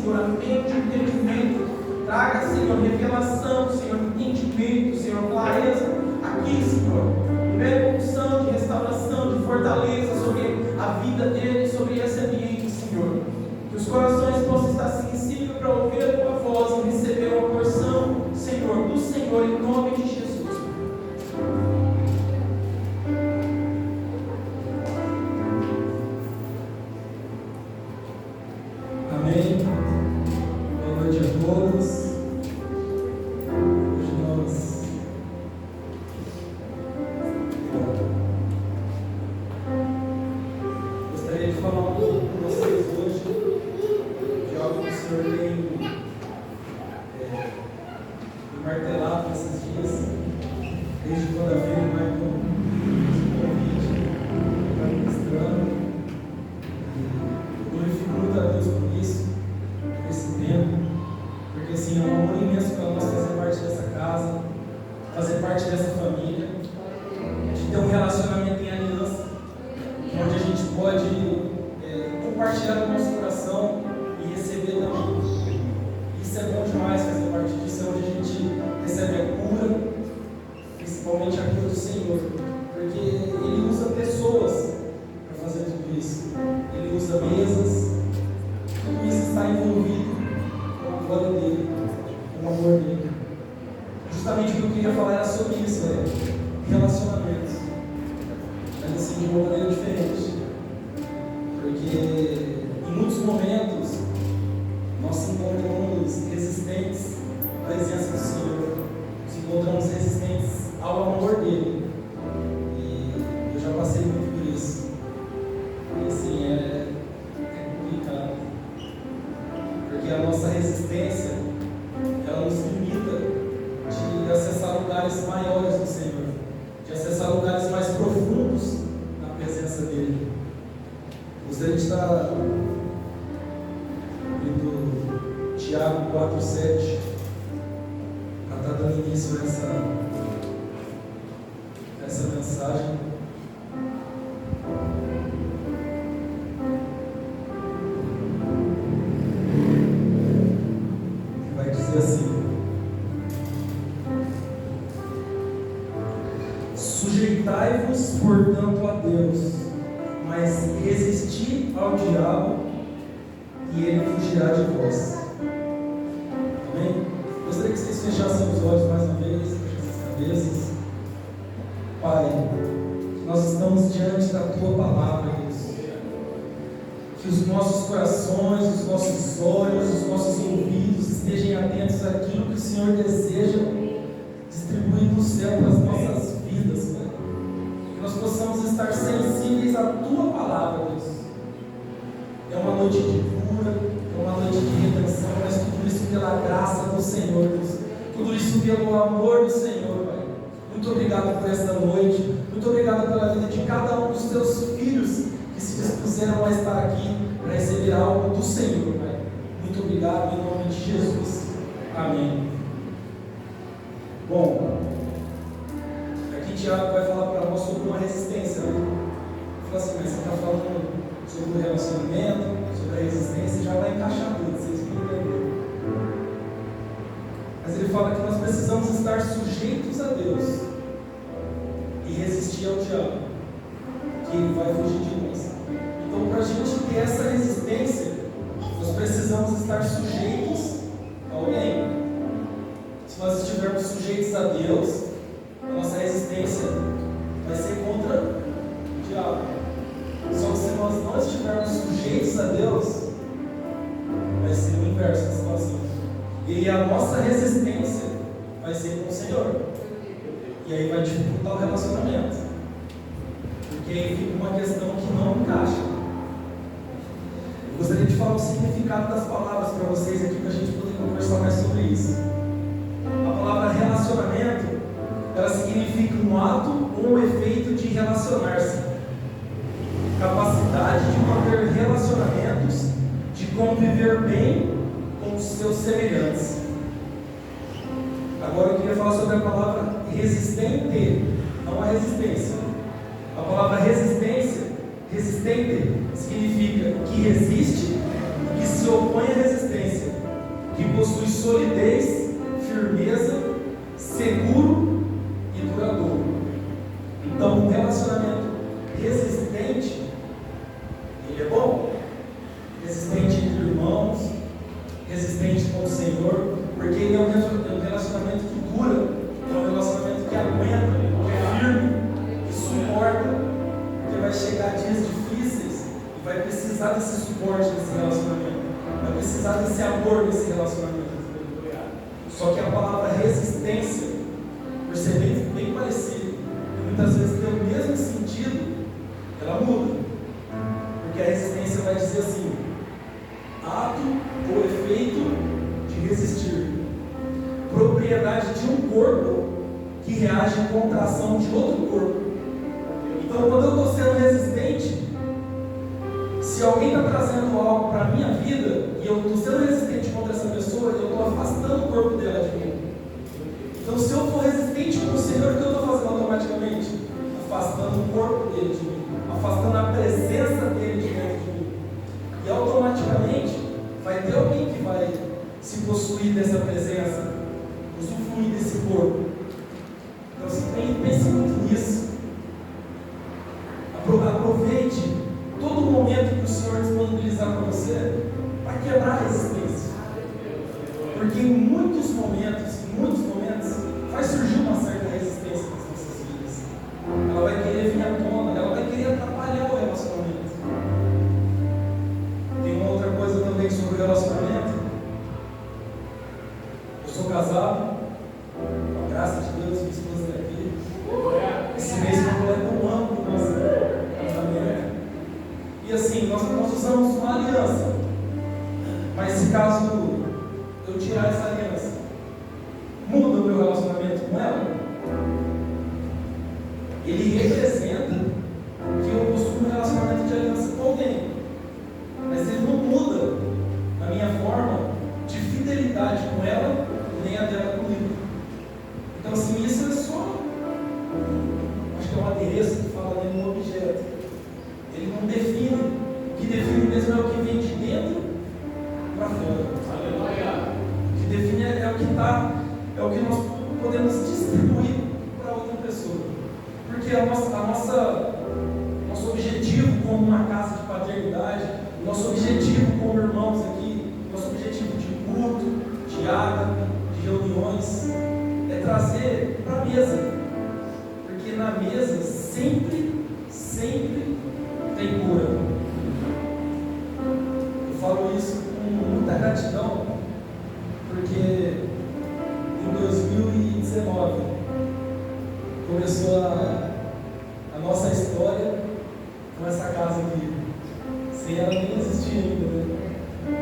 Senhor, a mente, o entendimento. Traga, Senhor, revelação, Senhor, entendimento, Senhor, clareza. Aqui, Senhor, libera unção de restauração, de fortaleza sobre a vida dele, sobre esse ambiente, Senhor. Que os corações possam estar sensíveis para ouvir a tua voz e receber uma porção, Senhor, do Senhor, em nome de Jesus. Amém. Boa noite a todos. Hoje nós gostaria de falar um pouco com vocês hoje de algo que o Senhor tem me martelado nesses dias, desde quando a filha marcou esse convite para ministrando. Eu glorifico muito a Deus por isso, por esse tempo, porque assim, é um amor imenso para nós fazer parte dessa casa, fazer parte dessa família, de ter um relacionamento em aliança, onde a gente pode compartilhar o nosso coração e receber também. Isso é bom demais fazer parte disso, é onde a gente recebe a cura, principalmente a cura do Senhor, porque Ele usa pessoas para fazer tudo isso. Ele usa mesas, tudo isso está envolvido com a glória dele, com o amor dele. Justamente o que eu queria falar era sobre isso, relacionamentos, mas assim, de uma maneira diferente, porque em muitos momentos nós nos encontramos resistentes à presença do Senhor, nos encontramos resistentes ao amor dele, e eu já passei muito por isso. E assim, é complicado, porque a nossa resistência, ela nos limita de acessar lugares maiores do Senhor, de acessar lugares mais profundos na presença dele. Gostaria de estar lendo Tiago 4,7 para estar dando início a essa mensagem. Vai dizer assim: sujeitai-vos, portanto, a Deus, mas resisti ao diabo e ele fugirá de vós. Amém? Gostaria que vocês fechassem os olhos mais uma vez, fechassem as cabeças. Pai, nós estamos diante da Tua palavra, Deus. Que os nossos corações, os nossos olhos, os nossos ouvidos estejam atentos àquilo que o Senhor deseja distribuir do céu para as nossas vidas, Pai. Que nós possamos estar sensíveis à Tua palavra, Deus. É uma noite de cura, é uma noite de redenção, mas tudo isso pela graça do Senhor, Deus. Tudo isso pelo amor do Senhor, Pai. Muito obrigado por esta noite. Muito obrigado pela vida de cada um dos Teus filhos que se dispuseram a estar aqui para receber algo do Senhor, Pai. Muito obrigado em nome de Jesus. Amém. Bom, aqui Tiago vai falar para nós sobre uma resistência, né? Fala assim, mas você está falando sobre o relacionamento, sobre a resistência, já vai encaixar tudo, vocês vão entender. Mas ele fala que nós precisamos estar sujeitos a Deus e resistir ao diabo, que ele vai fugir de nós. Então, para a gente ter essa resistência, nós precisamos estar sujeitos a alguém. Se nós estivermos sujeitos a Deus, a nossa resistência vai ser contra o diabo. Só que se nós não estivermos sujeitos a Deus, vai ser o inverso da situação. E a nossa resistência vai ser com o Senhor. E aí vai dificultar o relacionamento. Porque aí fica uma questão que não encaixa. Eu gostaria de falar o significado das palavras para vocês aqui, para a gente poder conversar mais sobre isso. A palavra relacionamento, ela significa um ato ou um efeito de relacionar-se. Capacidade de manter relacionamentos, de conviver bem com os seus semelhantes. Agora eu queria falar sobre a palavra resistente, não a resistência. A palavra resistente significa que resiste, que se opõe à resistência. solidez, firmeza, seguro e duradouro. Então, um relacionamento resistente, ele é bom. Resistente entre irmãos, resistente com o Senhor, porque ele é um relacionamento que dura, é um relacionamento que aguenta, que é firme, que suporta, porque vai chegar dias difíceis e vai precisar desse suporte nesse relacionamento, vai precisar desse amor nesse relacionamento. Só que a palavra resistência, por ser bem parecida, e muitas vezes tem o mesmo sentido, ela muda. Porque a resistência vai dizer assim: ato ou efeito de resistir, propriedade de um corpo que reage contra a ação de outro corpo. Então, quando eu estou sendo resistente, se alguém está trazendo algo para a minha vida e eu estou sendo resistente contra essa pessoa, eu estou afastando o corpo dela de mim. Então, se eu for resistente com o Senhor, o que eu estou fazendo automaticamente? Afastando o corpo dele de mim, afastando a presença dele de dentro de mim. E automaticamente vai ter alguém que vai se possuir dessa presença, usufruir desse corpo. Então, você pense muito nisso. Aproveite todo momento que o Senhor disponibilizar para você para quebrar a resistência. Porque em muitos momentos, vai surgir uma certa resistência nas nossas vidas. Ela vai querer vir à tona, ela vai querer atrapalhar o relacionamento. Tem uma outra coisa também sobre o relacionamento. Eu sou casado, com a graça de Deus, minha esposa está aqui. Esse mês eu completo um ano do nosso casamento. E assim, nós usamos uma aliança. Mas se caso eu tirar essa aliança, muda o meu relacionamento com ela? Ele representa que eu possuo um relacionamento de aliança com alguém. Mas ele não muda a minha forma de fidelidade com ela, nem a dela comigo. Então, assim, isso é só, acho que é um adereço que fala dentro do objeto. Ele não define. O que define mesmo é o que vem de dentro para fora. O que define é o que está, é o que nós podemos distribuir para outra pessoa. Porque nosso objetivo como uma casa de paternidade, nosso objetivo como irmãos aqui, nosso objetivo de culto, de água, de reuniões, é trazer para a mesa. Porque na mesa sempre tem cura. Eu falo isso com muita gratidão, porque em 2019 começou a nossa história com essa casa aqui. Sem ela nem existir ainda, né?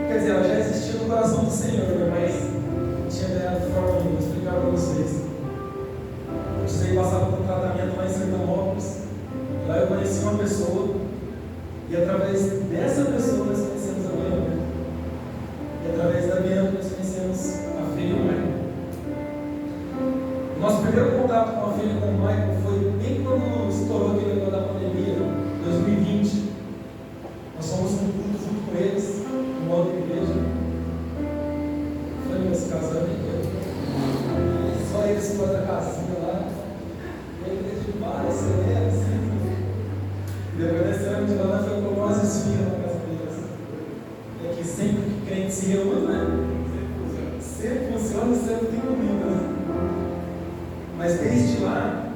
Quer dizer, ela já existia no coração do Senhor, né? Mas tinha ganhado de forma nenhuma. Vou explicar para vocês. Eu precisei passar por um tratamento lá em Sertanópolis. Lá eu conheci uma pessoa, e através dessa pessoa nós conhecemos a Bianca. E através da Bianca nós conhecemos a filha e o Michael. O nosso primeiro contato com a filha e com o Michael foi bem quando estourou aquele negócio da pandemia, 2020. Nós fomos num culto junto com eles, numa outra igreja. Foi nesse casal e só eles com outra casinha lá. E a igreja de várias cenas, assim. E depois desse ano de lá, nós fomos com umas esfirras na casa deles. E aqui sempre que crente se reúne, né? Sempre funciona e sempre tem comida, né? Mas desde lá,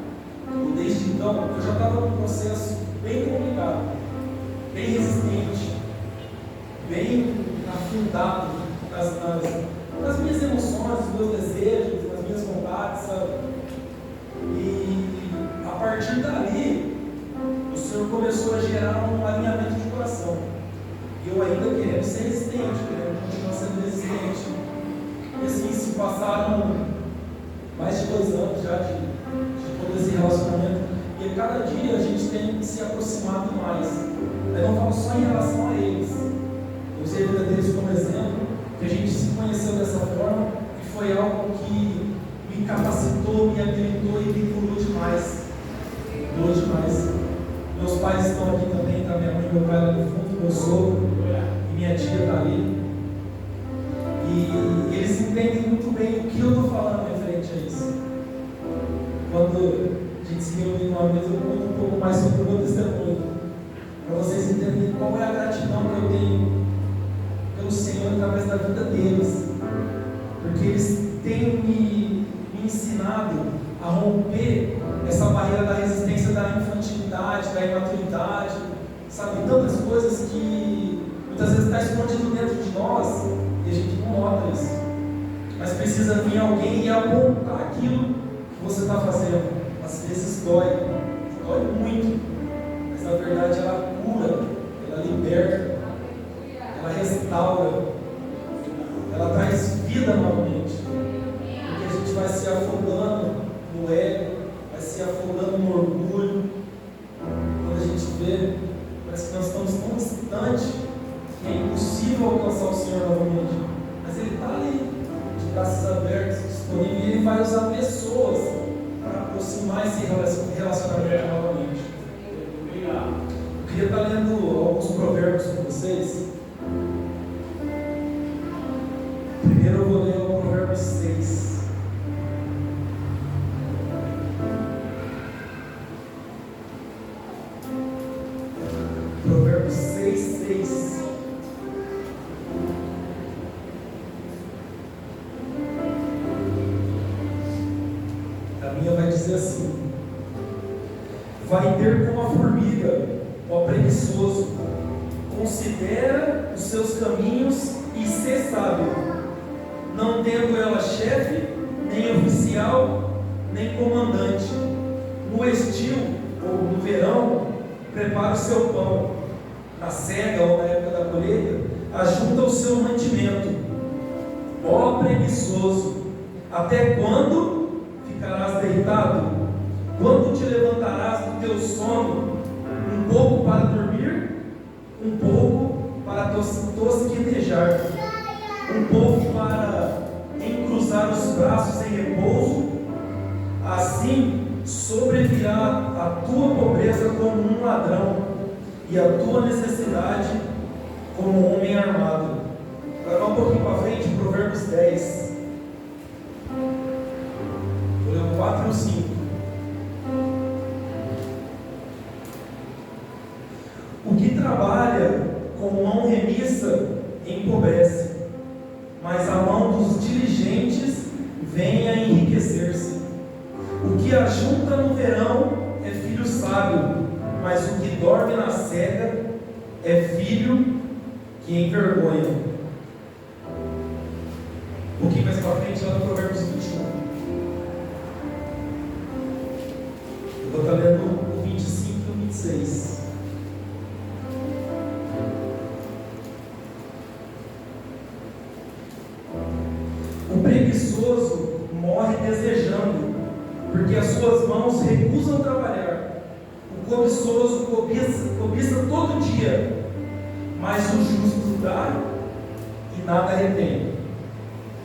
ou desde então, eu já estava num processo bem complicado, bem resistente, bem afundado nas minhas emoções, nos meus desejos, nas minhas vontades, sabe? E a partir dali, o Senhor começou a gerar um alinhamento de coração. E eu ainda querendo ser resistente, querendo continuar sendo resistente. E assim, se passaram mais de 2 anos já de todo esse relacionamento. E a cada dia a gente tem se aproximado mais. Eu não falo só em relação a eles. Eu usei a vida deles como exemplo, que a gente se conheceu dessa forma e foi algo que me capacitou, me habilitou e me curou demais. Curou demais. Meus pais estão aqui também, tá? Minha mãe e meu pai lá no fundo, meu sogro e minha tia está ali. E eles entendem bem o que eu estou falando referente a isso. Quando a gente se reúne numa mesa, eu conto um pouco mais sobre o meu testemunho, para vocês entenderem qual é a gratidão que eu tenho pelo Senhor através da vida deles, porque eles têm me ensinado a romper essa barreira da resistência da infantilidade, da imaturidade, sabe, tantas coisas que muitas vezes está escondido dentro de nós e a gente não nota isso, mas precisa vir alguém e apontar aquilo que você está fazendo. Às vezes dói muito, mas na verdade ela cura, ela liberta, ela restaura, ela traz vida novamente, porque a gente vai se afogando no ego, vai se afogando no orgulho. Quando a gente vê, parece que nós estamos tão distantes que é impossível alcançar o Senhor novamente, mas Ele está ali, de braços abertos, disponível, e Ele vai usar pessoas para aproximar esse relacionamento novamente. Eu queria estar lendo alguns provérbios com vocês. Primeiro eu vou ler o provérbio 6. Provérbios 6:6. A minha vai dizer assim: vai ter como a formiga, ó preguiçoso, considera os seus caminhos e sê sábio, não tendo ela chefe, nem oficial, nem comandante. No estio ou no verão, prepara o seu pão, na cega ou na época da colheita, ajunta o seu mantimento. Ó preguiçoso, até quando ficarás deitado? Quando te levantarás do teu sono? Um pouco para dormir, um pouco para tosquinejar, um pouco para encruzar os braços em repouso. Assim sobrevirá a tua pobreza como um ladrão, e a tua necessidade como um homem armado. Agora um pouquinho para frente, Provérbios 10. Vou ler o 4 e o 5. O que trabalha com mão remissa empobrece, mas a mão dos diligentes vem a enriquecer-se. O que ajunta no verão é filho sábio, mas o que dorme na cega é filho que envergonha. Um pouquinho mais para frente, lá no Provérbios 21. Eu vou estar lendo o 25 e o 26. O preguiçoso morre desejando, porque as suas mãos recusam trabalhar. O cobiçoso cobiça todo dia, mas o justo dá e nada retém.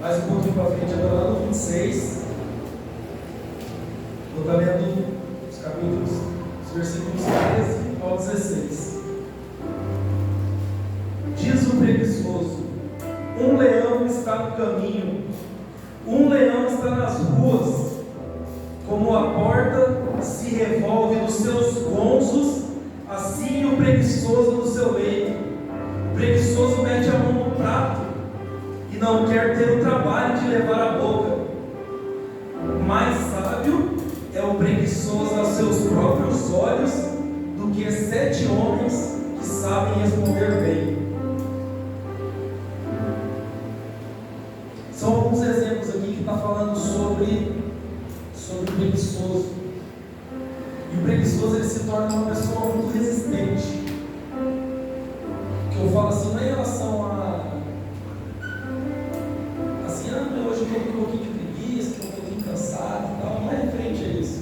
Mais um pouquinho para frente, agora lá no 26. Vou estar lendo os capítulos, os versículos 13 ao 16. Diz o preguiçoso: um leão está no caminho, um leão está nas ruas. Como a porta se revolve nos seus gonzos, assim o preguiçoso no seu leito. O preguiçoso mete a mão no prato e não quer ter o trabalho de levar a boca. Mais sábio é o preguiçoso aos seus próprios olhos do que 7 homens que sabem responder bem. São alguns exemplos aqui que está falando sobre o preguiçoso. E o preguiçoso ele se torna uma pessoa muito resistente. Que eu falo assim, não é em relação a assim, hoje eu estou com um pouquinho de preguiça, estou um pouquinho cansado e tal, não é referente a isso.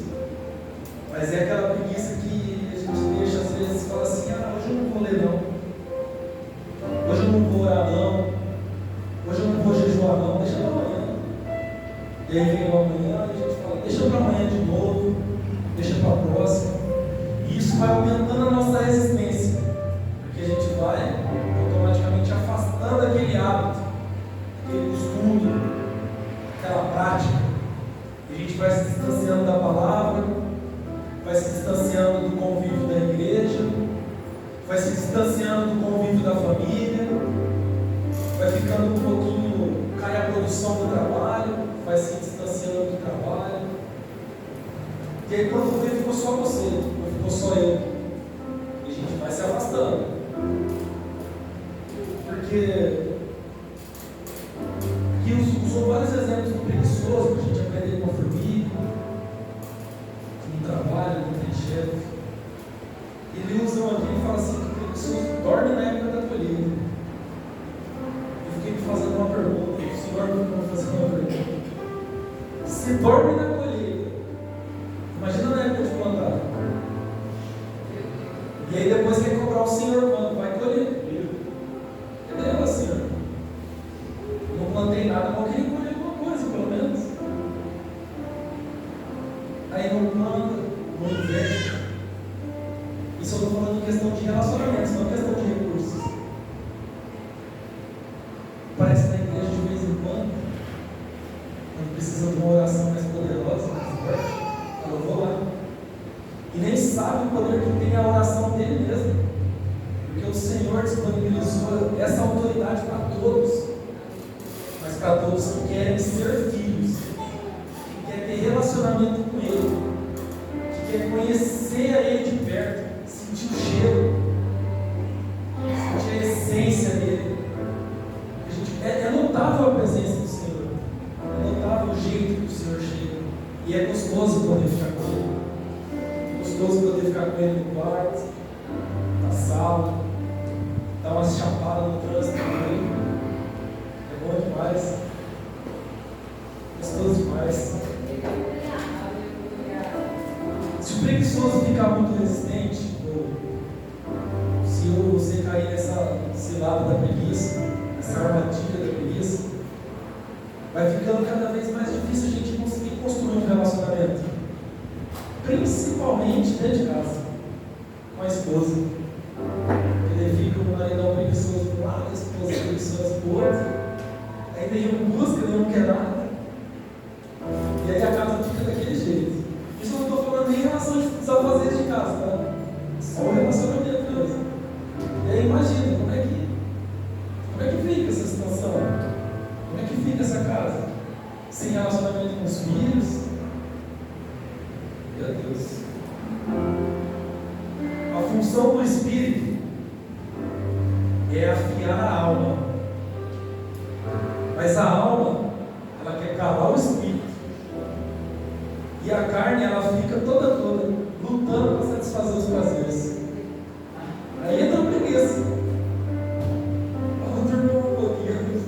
Mas é aquela preguiça que a gente deixa às vezes e fala assim, hoje eu não vou ler não. Hoje eu não vou orar não. Hoje eu não vou jejuar não, deixa para amanhã. E aí vem o amanhã e a gente fala, deixa para amanhã de novo, deixa para a próxima. E isso vai aumentando a nossa resistência, porque a gente vai automaticamente afastando aquele hábito, aquele costume, aquela prática. E a gente vai se distanciando da palavra, vai se distanciando do convívio da igreja, vai se distanciando do convívio da família, vai ficando um pouquinho, cai a produção do trabalho, vai se distanciando do trabalho. E aí quando vê, ficou só você, não ficou só eu. E a gente vai se afastando. Porque aqui usou vários exemplos do preguiçoso para a gente aprender com a formiga, que não trabalha, não tem chefe. Ele usa aqui e fala assim, que o preguiçoso dorme na época da colheita. Eu fiquei me fazendo uma pergunta, o senhor me fazendo uma pergunta. Se dorme na colheita, imagina na época de plantar. E aí depois quer cobrar o senhor quando vai colher. Cadê ela, senhor? Não plantei nada, mas eu queria colher alguma coisa, pelo menos. Aí não planta, não investe. Isso eu estou falando em questão de relacionamentos, não questão de recursos. Parece que na igreja de vez em quando precisa de uma oração mais poderosa, mais forte, eu vou lá. E nem sabe o poder que tem a oração dele mesmo. Porque o Senhor disponibilizou essa autoridade para todos. Mas para todos que querem ser filhos, que querem ter relacionamento com Ele, que querem conhecer a Ele de perto, sentir o cheiro, sentir a essência dele. É notável a presença do Senhor, é notável o jeito que o Senhor chega, e é gostoso poder ficar com Ele. É gostoso poder ficar com Ele no quarto, na sala, dar umas chapadas no trânsito com Ele. É bom demais, gostoso demais. Se o preguiçoso ficar muito resistente, se você cair nessa cilada da preguiça, essa armadilha da preguiça, vai ficando cada vez mais difícil a gente conseguir construir um relacionamento, principalmente dentro de casa, com a esposa. Ele fica o maridão preguiçoso de um lado, a esposa preguiçosa do outro, aí nenhum busca, nenhum quer nada, e aí a casa fica daquele jeito. Isso eu não estou falando nem em relação aos afazeres de casa, tá? Só o relacionamento mesmo. E aí imagina, como é que fica essa situação? Como é que fica essa casa? Sem relacionamento com os filhos? Meu Deus. A função do Espírito é afiar a alma. Mas a alma, ela quer calar o Espírito. E a carne, ela fica toda lutando para satisfazer os prazeres. Aí entra a preguiça. Vamos dormir um pouquinho.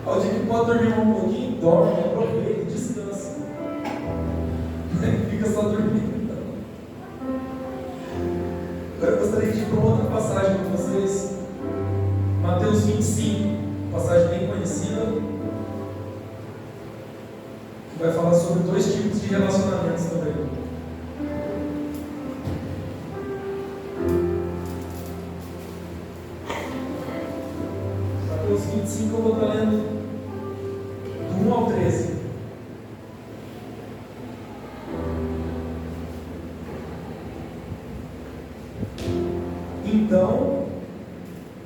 Ao dia que pode dormir um pouquinho, dorme, aproveita, descansa. Fica só dormindo. Agora eu gostaria de ir para outra passagem com vocês. Mateus 25, passagem bem conhecida, que vai falar sobre dois tipos de relacionamentos também. Mateus 25 eu vou estar lendo do 1 ao 13. Então,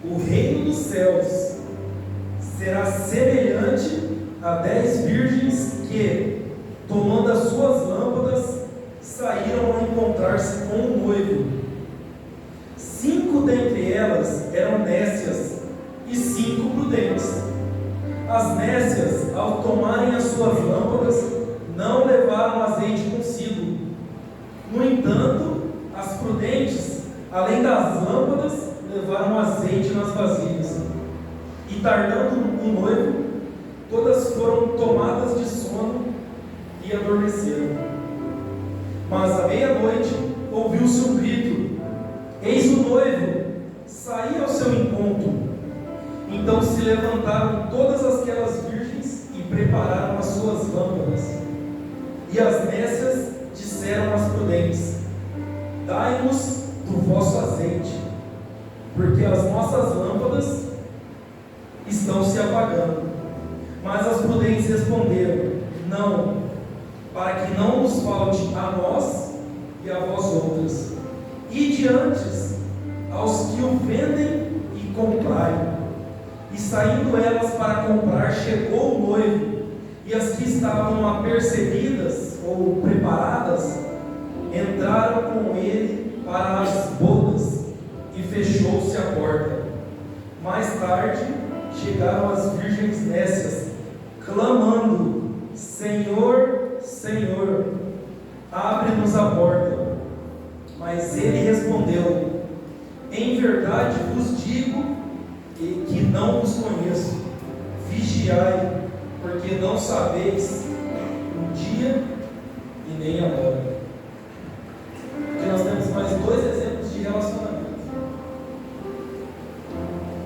o reino dos céus será semelhante a 10 virgens que, tomando as suas lâmpadas, saíram a encontrar-se com o noivo. 5 dentre elas eram nécias e 5 prudentes. As nécias, ao tomarem as suas lâmpadas, não levaram azeite consigo. No entanto, as prudentes, além das lâmpadas, levaram azeite nas vasilhas. E tardando o noivo, todas foram tomadas de sono e adormeceram. Mas à meia-noite ouviu-se um grito: eis o noivo, saí ao seu encontro. Então se levantaram todas aquelas virgens e prepararam as suas lâmpadas. E as nécias disseram às prudentes: dai-nos do vosso azeite, porque as nossas lâmpadas estão se apagando. Mas as prudentes responderam: não, para que não nos falte a nós e a vós outras. Ide antes aos que o vendem e comprai. E saindo elas para comprar, chegou o noivo, e as que estavam apercebidas ou preparadas entraram com ele para as bodas, e fechou-se a porta. Mais tarde chegaram as virgens nécias, clamando: Senhor, Senhor, abre-nos a porta. Mas ele respondeu: em verdade vos digo que não vos conheço. Vigiai, porque não sabeis o dia e nem a hora. Porque nós temos mais dois exemplos de relacionamento.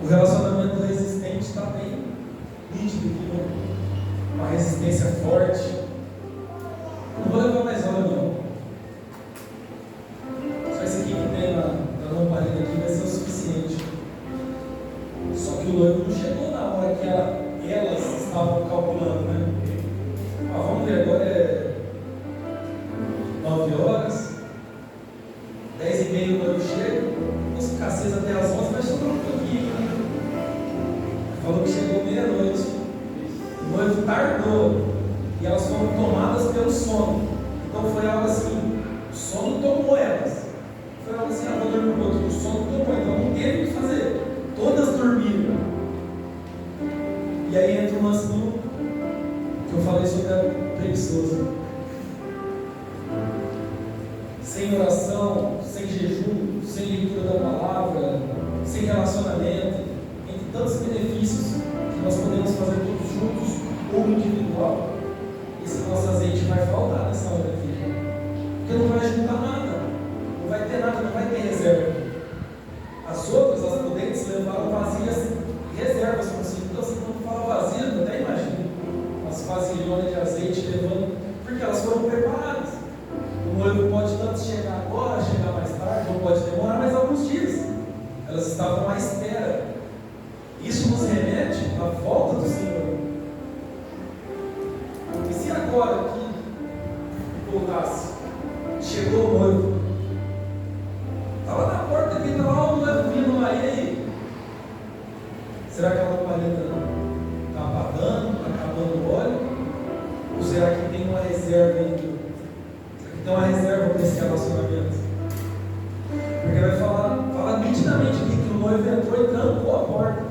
O relacionamento resistente está bem nítido aqui, né? Uma resistência forte. Não vou levar mais hora não. Só esse aqui que tem na lamparina aqui vai ser o suficiente. Só que o noivo não chegou na hora que elas estavam calculando, né? Vamos ver, agora é 9 horas, 10h30 o noivo chega, vamos ficar aceso até as 11, mas sobrou um pouquinho, né? Falou que chegou meia-noite, o noivo tardou, e elas foram tomadas pelo sono. Então foi algo assim, o sono tomou elas. Foi algo assim, vou dormir um pouquinho, o sono tomou, então não teve o que fazer. Todas dormiram. E aí entra o lance do que eu falei sobre a preguiçosa. Sem oração, sem jejum, sem leitura da palavra, sem relacionamento, entre tantos benefícios que nós podemos fazer todos juntos ou individual, esse nosso azeite vai faltar nessa hora aqui. Porque não vai juntar nada, não vai ter nada, não vai ter reserva. As outras, as prudentes, levaram vasilhas reservas consigo. Então, assim, quando fala vazia, eu até imagino umas vasilhonas de azeite levando, porque elas foram preparadas. O noivo pode tanto chegar agora, chegar mais tarde, ou pode demorar mais alguns dias. Elas estavam à espera. Isso nos remete à volta do Senhor. E se agora que voltasse, chegou o noivo, estava na porta aqui, estava lá o noivo vindo lá, e aí? Será que a lamparina está apagando, está acabando o óleo? Ou será que tem uma reserva ainda? Será que tem uma reserva para esse relacionamento? Porque vai fala nitidamente aqui que o noivo entrou e trancou a porta.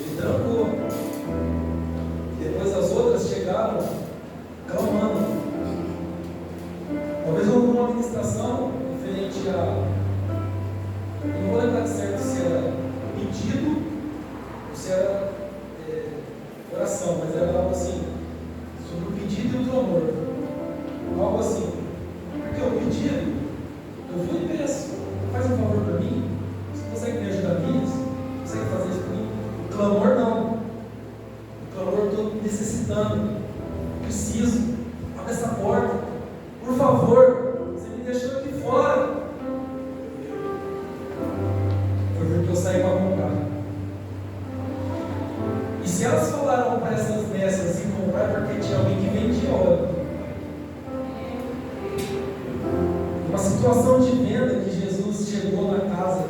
Ele trancou. Depois as outras chegaram clamando. Talvez houve uma administração referente a. Eu não vou lembrar de certo se era pedido ou se era oração, mas era algo assim, sobre o pedido e o clamor. Algo assim. Porque o pedido, eu vou e peço, faz um favor para mim, você consegue me ajudar nisso? Consegue fazer isso para mim? O clamor não. O clamor eu estou necessitando, preciso, abre essa porta, por favor, você me deixou aqui fora. Foi porque eu saí para comprar. E se elas falaram para essas nessas em comprar, porque tinha alguém que vendia óleo. Uma situação de venda que Jesus chegou na casa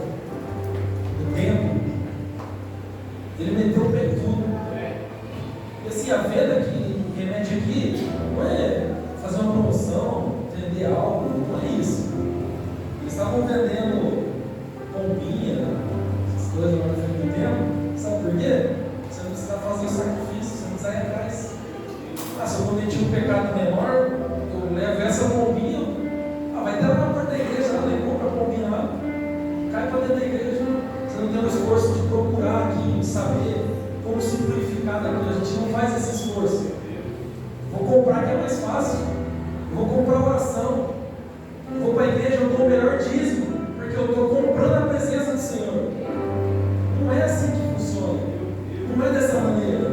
do templo, ele meteu o pé em tudo. E assim, a venda que remete aqui não é fazer uma promoção, vender algo, não é isso. Eles estavam vendendo pombinha, essas coisas lá na frente do templo. Sabe por quê? Você não precisa fazer o sacrifício, você não precisa ir atrás. Se eu cometi um pecado menor, eu levo essa pombinha, vai ter lá na porta da igreja, ela nem compra a pombinha lá, cai para dentro da igreja. Você não tem o esforço de procurar aqui, de saber como se purificar daquilo. A gente não faz esse esforço. Vou comprar que é mais fácil. Vou comprar oração. Vou para a igreja, eu dou o melhor dízimo, porque eu estou comprando a presença do Senhor. Não é assim que funciona. Não é dessa maneira.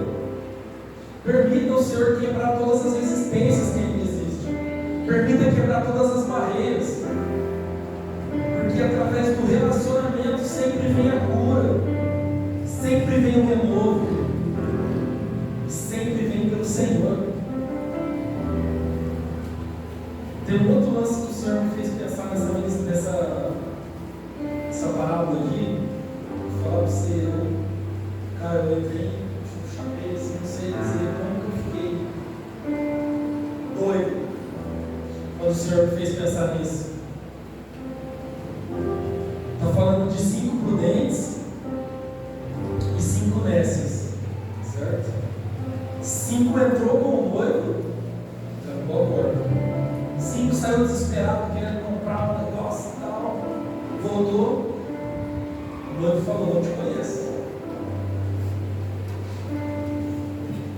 Permita o Senhor quebrar todas as resistências que ainda existem. Permita quebrar todas as barreiras. Porque através do relacionamento sempre vem a cura. Sempre vem o renovo. Tem um outro lance que o Senhor me fez pensar nessa parábola aqui. Vou falar para você, cara, eu entrei, chapei assim, não sei dizer como que eu fiquei doido quando o Senhor me fez pensar nisso. Está falando de 5 prudentes e 5 nécios, certo? 5 entrou com o noivo, trancou a porta. 5 saiu desesperado, querendo comprar um negócio e tal. Voltou, o noivo falou: não te conheço.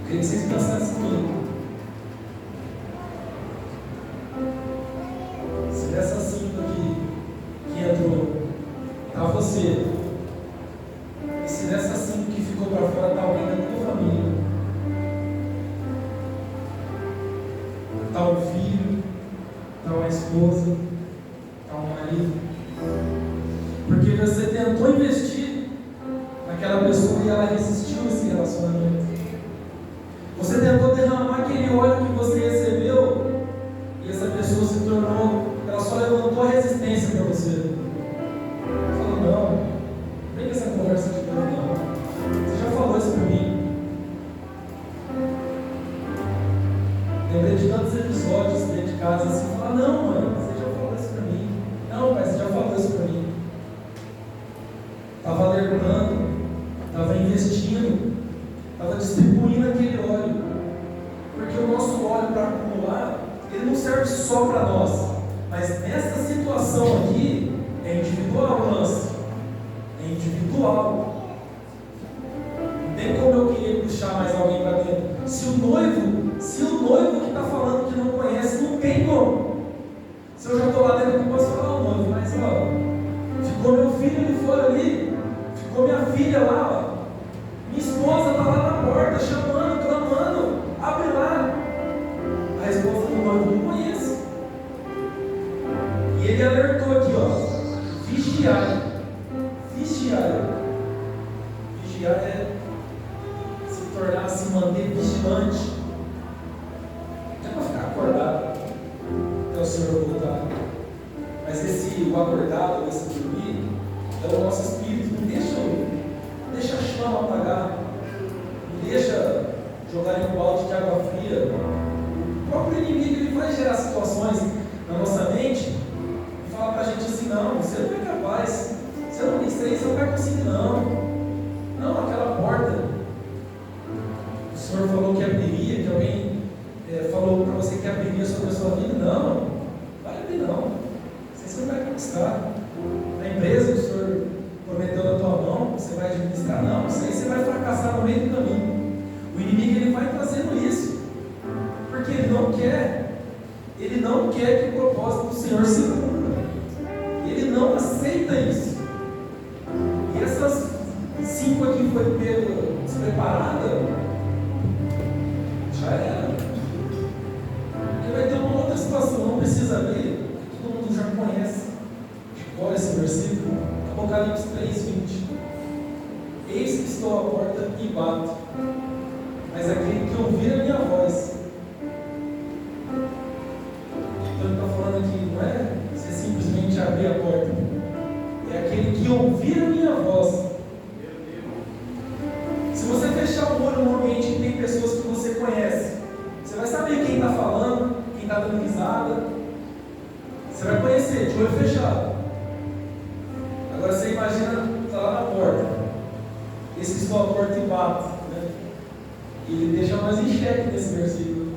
Queria que vocês pensassem comigo. Se dessas 5 aqui que entrou, está você. E se dessas 5 que ficou para fora, está alguém da tua família. Está um filho, está uma esposa, está um marido. Porque você tentou investir naquela pessoa e ela resistiu a esse relacionamento. Você tentou derramar aquele óleo que você recebeu e essa pessoa se tornou, ela só levantou a resistência para você. Falou: não, vem com essa conversa de novo, não. Você já falou isso para mim. Lembrei de tantos episódios dentro de casa assim, falar: não, mãe, você já falou isso para mim. Não, pai, você já falou isso para mim. Estava alertando, estava investindo, estava distribuindo aquele óleo. Porque o nosso óleo para acumular, ele não serve só para nós. Mas nessa situação aqui, é individual o lance. É individual. Não tem como eu querer puxar mais alguém para dentro. Se o noivo que está falando que não conhece, não tem como. Se eu já estou lá dentro, eu não posso falar o noivo, mas ó, ficou meu filho ali fora ali, ficou minha filha lá, ó. Minha esposa está lá na porta, chamando, clamando, abre lá. A resposta do noivo: não conheço. E ele alertou aqui, ó: vigiai. Vigiai. Vigiar é se tornar, se manter vigilante. Não é para ficar acordado até o Senhor voltar. Mas o acordado, esse dormir, é o nosso espírito. Não deixa a chama apagar. Não deixa jogar em um balde de água fria. O próprio inimigo, ele vai gerar situações na nossa mente e fala para a gente assim: não, você não é capaz. Você não tem isso aí, você não vai conseguir, não. Não, aquela porta. O Senhor falou que abriria, que alguém falou para você que abriria sobre a sua vida. Não, vai abrir não. Você não vai conquistar. A empresa que o Senhor prometeu na tua mão, você vai administrar, não. Isso aí você vai fracassar no meio do caminho. O inimigo, ele vai trazendo isso. Porque ele não quer que o propósito do Senhor se cumpra. Ele não aceita isso. E essas 5 aqui foi pego despreparada, já era. Porque vai ter uma outra situação, não precisa ler, todo mundo já conhece. Olha esse versículo, Apocalipse 3:20. Eis que estou à porta e bato, mas aquele que ouvir a minha voz. Então ele está falando aqui, não é você simplesmente abrir a porta, é aquele que ouvir a minha voz. Se você fechar o olho num ambiente que tem pessoas que você conhece, você vai saber quem está falando, quem está dando risada. Você vai conhecer, de olho fechado. Agora você imagina, está lá na porta. Esse que estou à porta e bato, né? E ele deixa nós em xeque nesse versículo.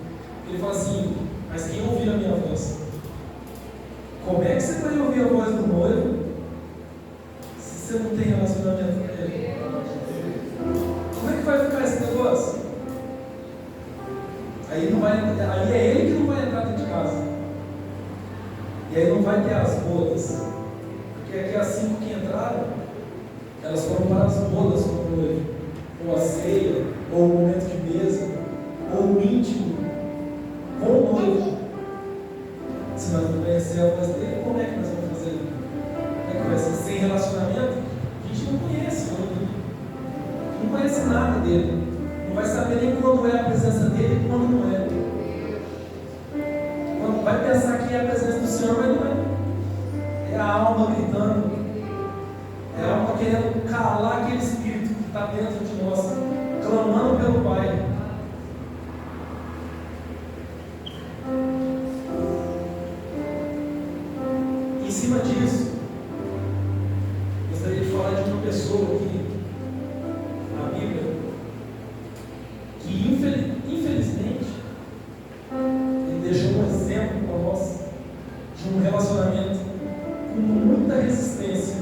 Ele fala assim: mas quem ouvir a minha voz? Como é que você vai ouvir a voz do noivo se você não tem relacionamento com ele? Como é que vai ficar esse negócio? Aí é ele que não vai entrar dentro de casa. E aí não vai ter as bodas. Porque aqui as 5 que entraram, elas foram para as bodas com o noivo. Ou a ceia, ou o momento de mesa, ou o íntimo com o noivo. Se nós não conhecer a voz dele, como é que nós vamos fazer? Como é que vai ser? Sem relacionamento? A gente não conhece o noivo. Não conhece nada dele. Não vai saber nem quando é a presença dele e quando não é. Quando vai pensar que é a Senhor, mas não é. É a alma gritando, é a alma querendo calar aquele espírito que está dentro de nós, clamando pelo Pai. Em cima disso, gostaria de falar de uma pessoa aqui na Bíblia que infelizmente ele deixou um exemplo para nós de um relacionamento com muita resistência,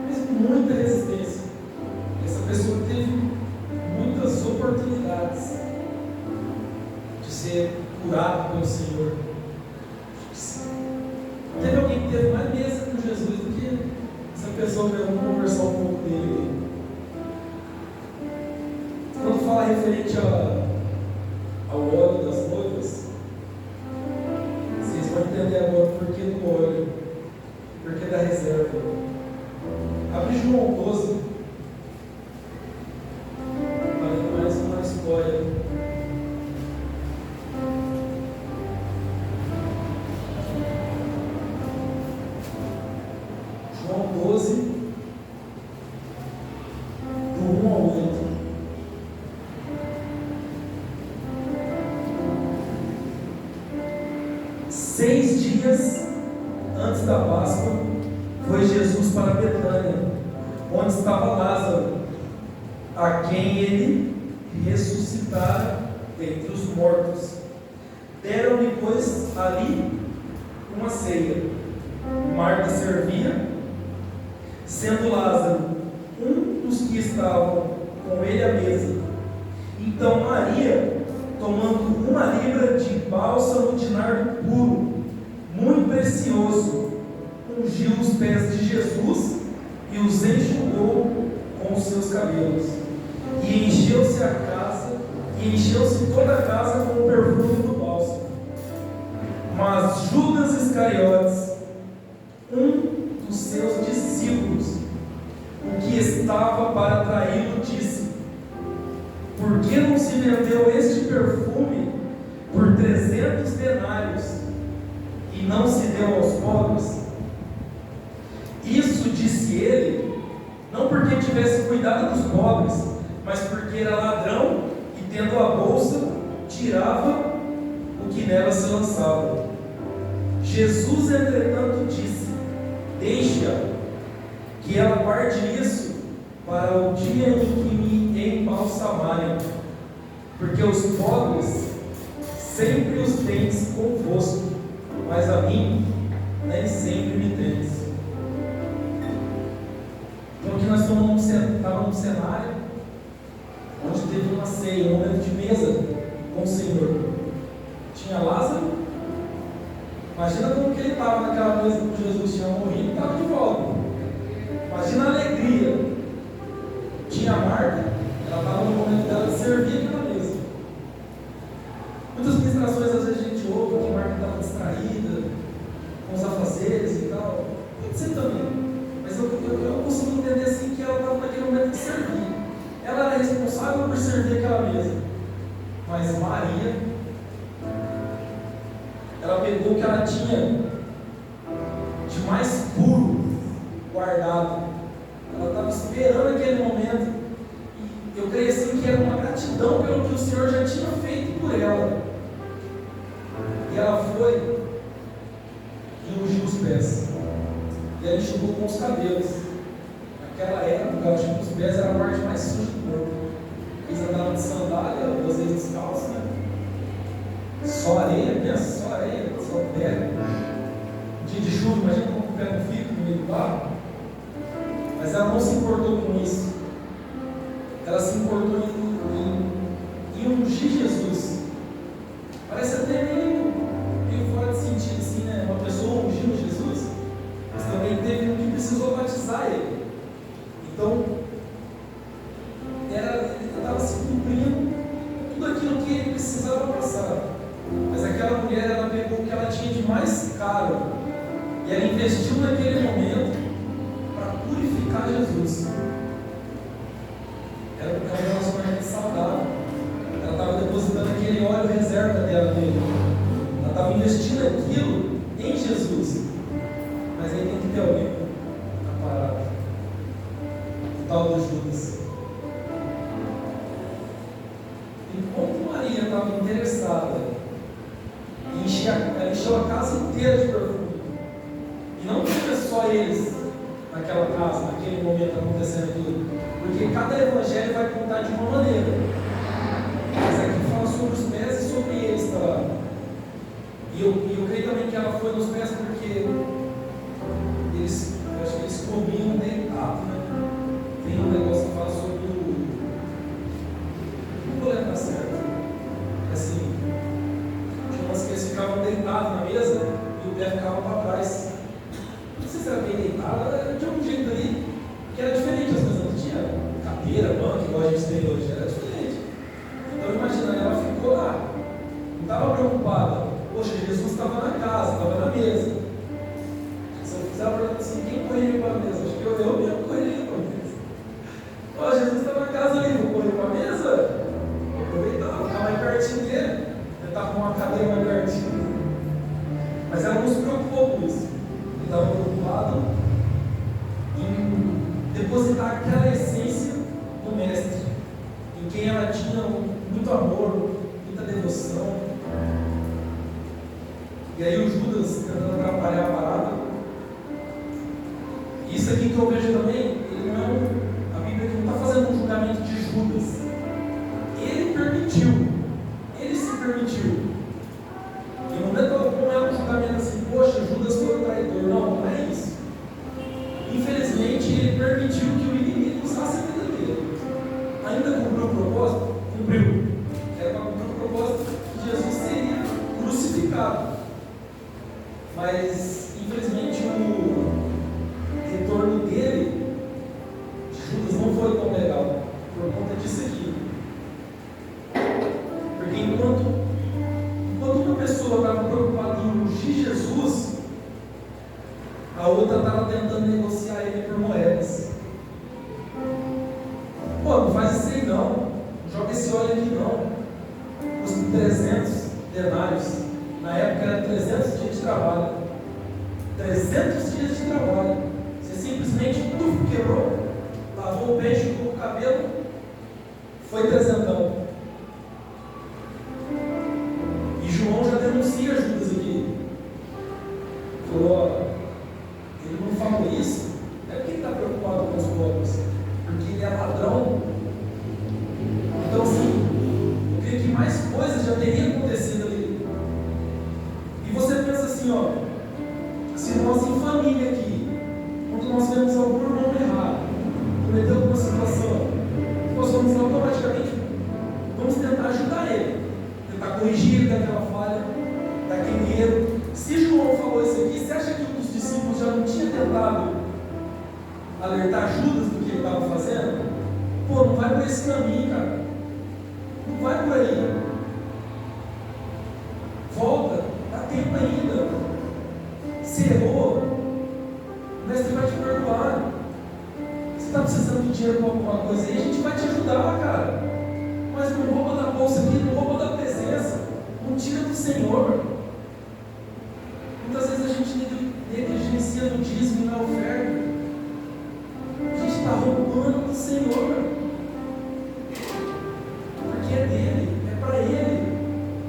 mas muita resistência. Essa pessoa teve muitas oportunidades de ser curado pelo Senhor. Teve alguém que teve mais mesa com Jesus do que essa pessoa que vamos conversar um pouco dele. Quando fala referente ao óleo das noivas, vocês vão entender agora o porquê do óleo, o porquê da reserva. Abre João 12, para mais uma história. João 12, do 1 ao 8. Seis dias antes da Páscoa, foi Jesus para Betânia, onde estava Lázaro, a quem ele ressuscitara dentre os mortos. Deram-lhe, pois, ali uma ceia. Marta servia, sendo Lázaro um dos que estavam com ele à mesa. Então Maria, tomando 1 libra de bálsamo de nardo puro, muito precioso, ungiu os pés de Jesus e os enxugou com os seus cabelos. E encheu-se a casa, e encheu-se toda a casa com o perfume do bálsamo. Mas Judas Iscariotes, um dos seus discípulos, o que estava para traí-lo, disse: por que não se vendeu este perfume por 300 denários e não se deu aos pobres? Isso disse ele, não porque tivesse cuidado dos pobres, mas porque era ladrão e, tendo a bolsa, tirava o que nela se lançava. Jesus, entretanto, disse: deixa que ela guarde isso para o dia em que me embalsamarem, porque os pobres sempre os tens convosco, mas a mim nem sempre me tens. Então aqui nós estávamos num cenário onde teve uma ceia, um momento de mesa com o Senhor. Tinha Lázaro. Imagina como que ele estava naquela mesa com Jesus, tinha morrido e estava de volta. Imagina a alegria. Tinha a Marta, ela estava no momento dela de servir aquela mesa. Muitas ministrações às vezes a gente ouve que a Marta estava distraída com os afazeres e tal. Pode ser também. Mas eu consigo entender assim que ela estava naquele momento de servir. Ela era responsável por servir aquela mesa. Mas Maria, ela pegou o que ela tinha de mais puro guardado. Ela estava esperando aquele momento. E eu creio assim que era uma gratidão pelo que o Senhor já tinha feito por ela. E ela foi e ungiu os pés. E ela enxugou com os cabelos. Naquela época, eu acho que os pés eram a parte mais suja do corpo. Eles andavam de sandália, às vezes descalços, né? Só areia, pensa, só areia, só terra. Dia de chuva, imagina como o pé não fica no meio do barro. Mas ela não se importou com isso. Ela se importou em ungir Jesus. Parece até meio fora de sentido assim, né? Uma pessoa ungindo Jesus, mas também teve um que precisou batizar ele. Então, ele estava se cumprindo tudo aquilo que ele precisava passar. Mas aquela mulher, ela pegou o que ela tinha de mais caro e ela investiu naquele momento para purificar Jesus. Era um relacionamento saudável. Ela estava depositando aquele óleo reserva dela nele. Ela estava investindo aquilo em Jesus. enquanto Maria estava interessada em encher, ela encheu a casa inteira de perfume. E não tinha só eles naquela casa, naquele momento acontecendo tudo. Porque cada evangelho vai contar de uma maneira. Mas aqui fala sobre os pés e sobre eles também. E eu creio também que ela foi nos pés porque eles, eu acho que eles comiam deitado, né? Tem um negócio que fala sobre o. Não vou lembrar certo. Assim, tinha umas que eles ficavam deitados na mesa e o pé ficava para trás. Não sei se era bem deitado, era de um jeito ali que era diferente as coisas. Não tinha cadeira, banco, igual a gente tem hoje, era diferente. Então imagina, ela ficou lá, não estava preocupada. Poxa, Jesus estava na casa, estava na mesa. Se eu fizer a pergunta assim, quem correria para a mesa? Acho que eu mesmo correria para a mesa. Ó, Jesus está na casa ali, vou correr para a mesa? Vou aproveitar, vou ficar mais pertinho dele. Tentar arrumar uma cadeira mais pertinho. Mas ela não se preocupou com isso. Ele estava preocupado em depositar aquela essência no Mestre, em quem ela tinha muito amor, muita devoção. E aí o Judas tentando atrapalhar a parada. Isso aqui que eu vejo também, ele não é a Bíblia não está fazendo um julgamento de Judas. Ele permitiu. Ele se permitiu. E no momento algum é um julgamento assim, poxa, Judas foi o traidor. Não, não é isso. Infelizmente ele permitiu que o inimigo usasse a vida dele. Ainda cumpriu o propósito? Cumpriu. Era para cumprir o propósito que Jesus seria crucificado. Mas, infelizmente, o retorno dele, de Judas, não foi tão legal, por conta disso aqui. Porque enquanto uma pessoa estava preocupada em ungir Jesus, a outra estava tentando negociar ele por moedas. Pô, não faz isso aí não, não joga esse óleo aqui não. Custa 300 denários. Na época era 300 dias de trabalho. 300 dias de trabalho. Você simplesmente quebrou, lavou o peixe, lavou o cabelo, foi 300. E João já denuncia Judas aqui. Falou, ó, ele não falou isso, é porque ele está preocupado com os pobres, porque ele é ladrão. Então assim, eu creio que mais coisas já teriam acontecido ali. E você pensa assim, ó, se nós em família aqui, quando nós vemos algum irmão errado, cometeu alguma situação, nós vamos automaticamente tentar ajudar ele, tentar corrigir ele daquela falha, daquele erro. Se João falou isso aqui, você acha que um dos discípulos já não tinha tentado alertar Judas do que ele estava fazendo? Pô, não vai por esse caminho, cara. Não vai por aí. Volta, dá tempo ainda. Se errou, o mestre vai te perdoar. Você está precisando de dinheiro para alguma coisa aí, a gente vai te ajudar, cara. Mas não rouba da bolsa aqui, não rouba da presença. Não tira do Senhor. Muitas vezes a gente negligencia no dízimo e na oferta. A gente está roubando do Senhor. Porque é dele, é para ele,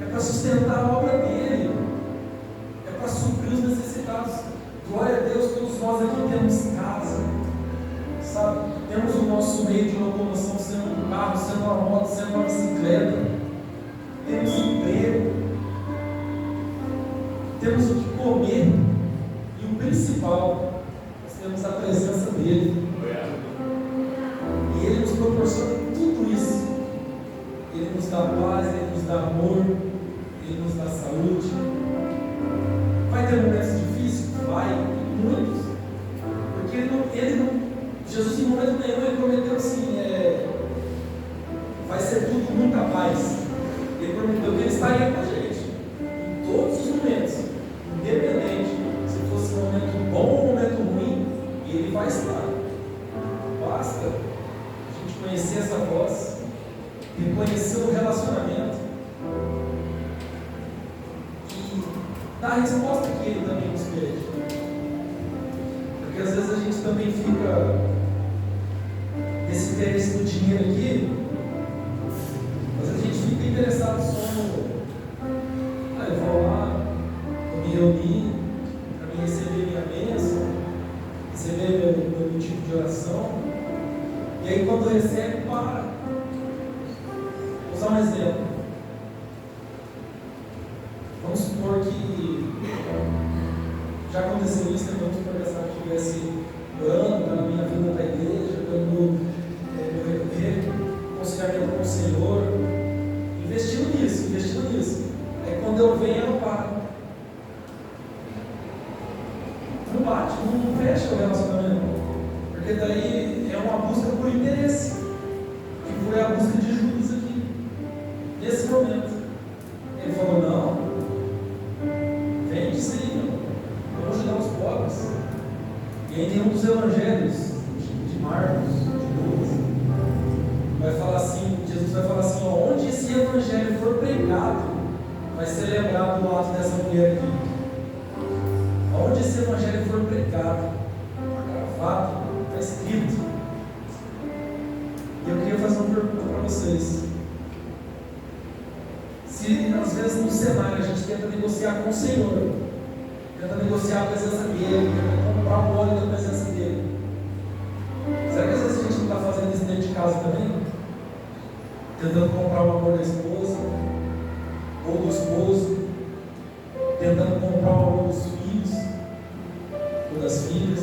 é para sustentar a obra dele, é para suprir os necessitados. Glória a Deus, todos nós aqui temos casa, sabe? Temos o nosso meio de locomoção, sendo um carro, sendo uma moto, sendo uma bicicleta. Temos emprego, temos o que comer e o principal, nós temos a presença dele. E ele nos proporciona tudo isso. Ele nos dá paz, ele nos dá amor, ele nos dá saúde. Vai ter momentos difíceis? Vai, muitos. Porque Jesus em momento nenhum ele prometeu assim, vai ser tudo muita paz. Ele prometeu que ele estaria com a gente em todos os momentos, independente se fosse um momento bom ou um momento ruim, ele vai estar. Basta a gente conhecer essa voz, reconhecer o relacionamento e dar a resposta que ele também nos pede. Porque às vezes a gente também fica nesse interesse do dinheiro aqui, às vezes a gente fica dar um exemplo. Vamos supor que já aconteceu isso, né? Vamos supor que essa estivesse orando pela minha vida da igreja, pelo meu reconciliamento com o Senhor, investindo nisso. Aí quando eu venho, eu paro. Não bate, não fecha o relacionamento. Porque daí é uma busca por interesse, que foi a busca de Judas aqui, nesse momento. Ele falou: não, vende isso aí, meu. Vamos ajudar os pobres. E aí tem um dos evangelhos, de Marcos, de Lucas, vai falar assim, Jesus vai falar assim: ó, onde esse evangelho for pregado, vai ser lembrado do ato dessa mulher aqui. Onde esse evangelho for pregado, a gravata, está escrito. E eu queria fazer uma pergunta para vocês. Se às vezes no cenário a gente tenta negociar com o Senhor, tenta negociar a presença dele, tenta comprar o óleo da presença dele, será que às vezes a gente não está fazendo isso dentro de casa também? Tentando comprar o amor da esposa ou do esposo, tentando comprar o amor dos filhos ou das filhas,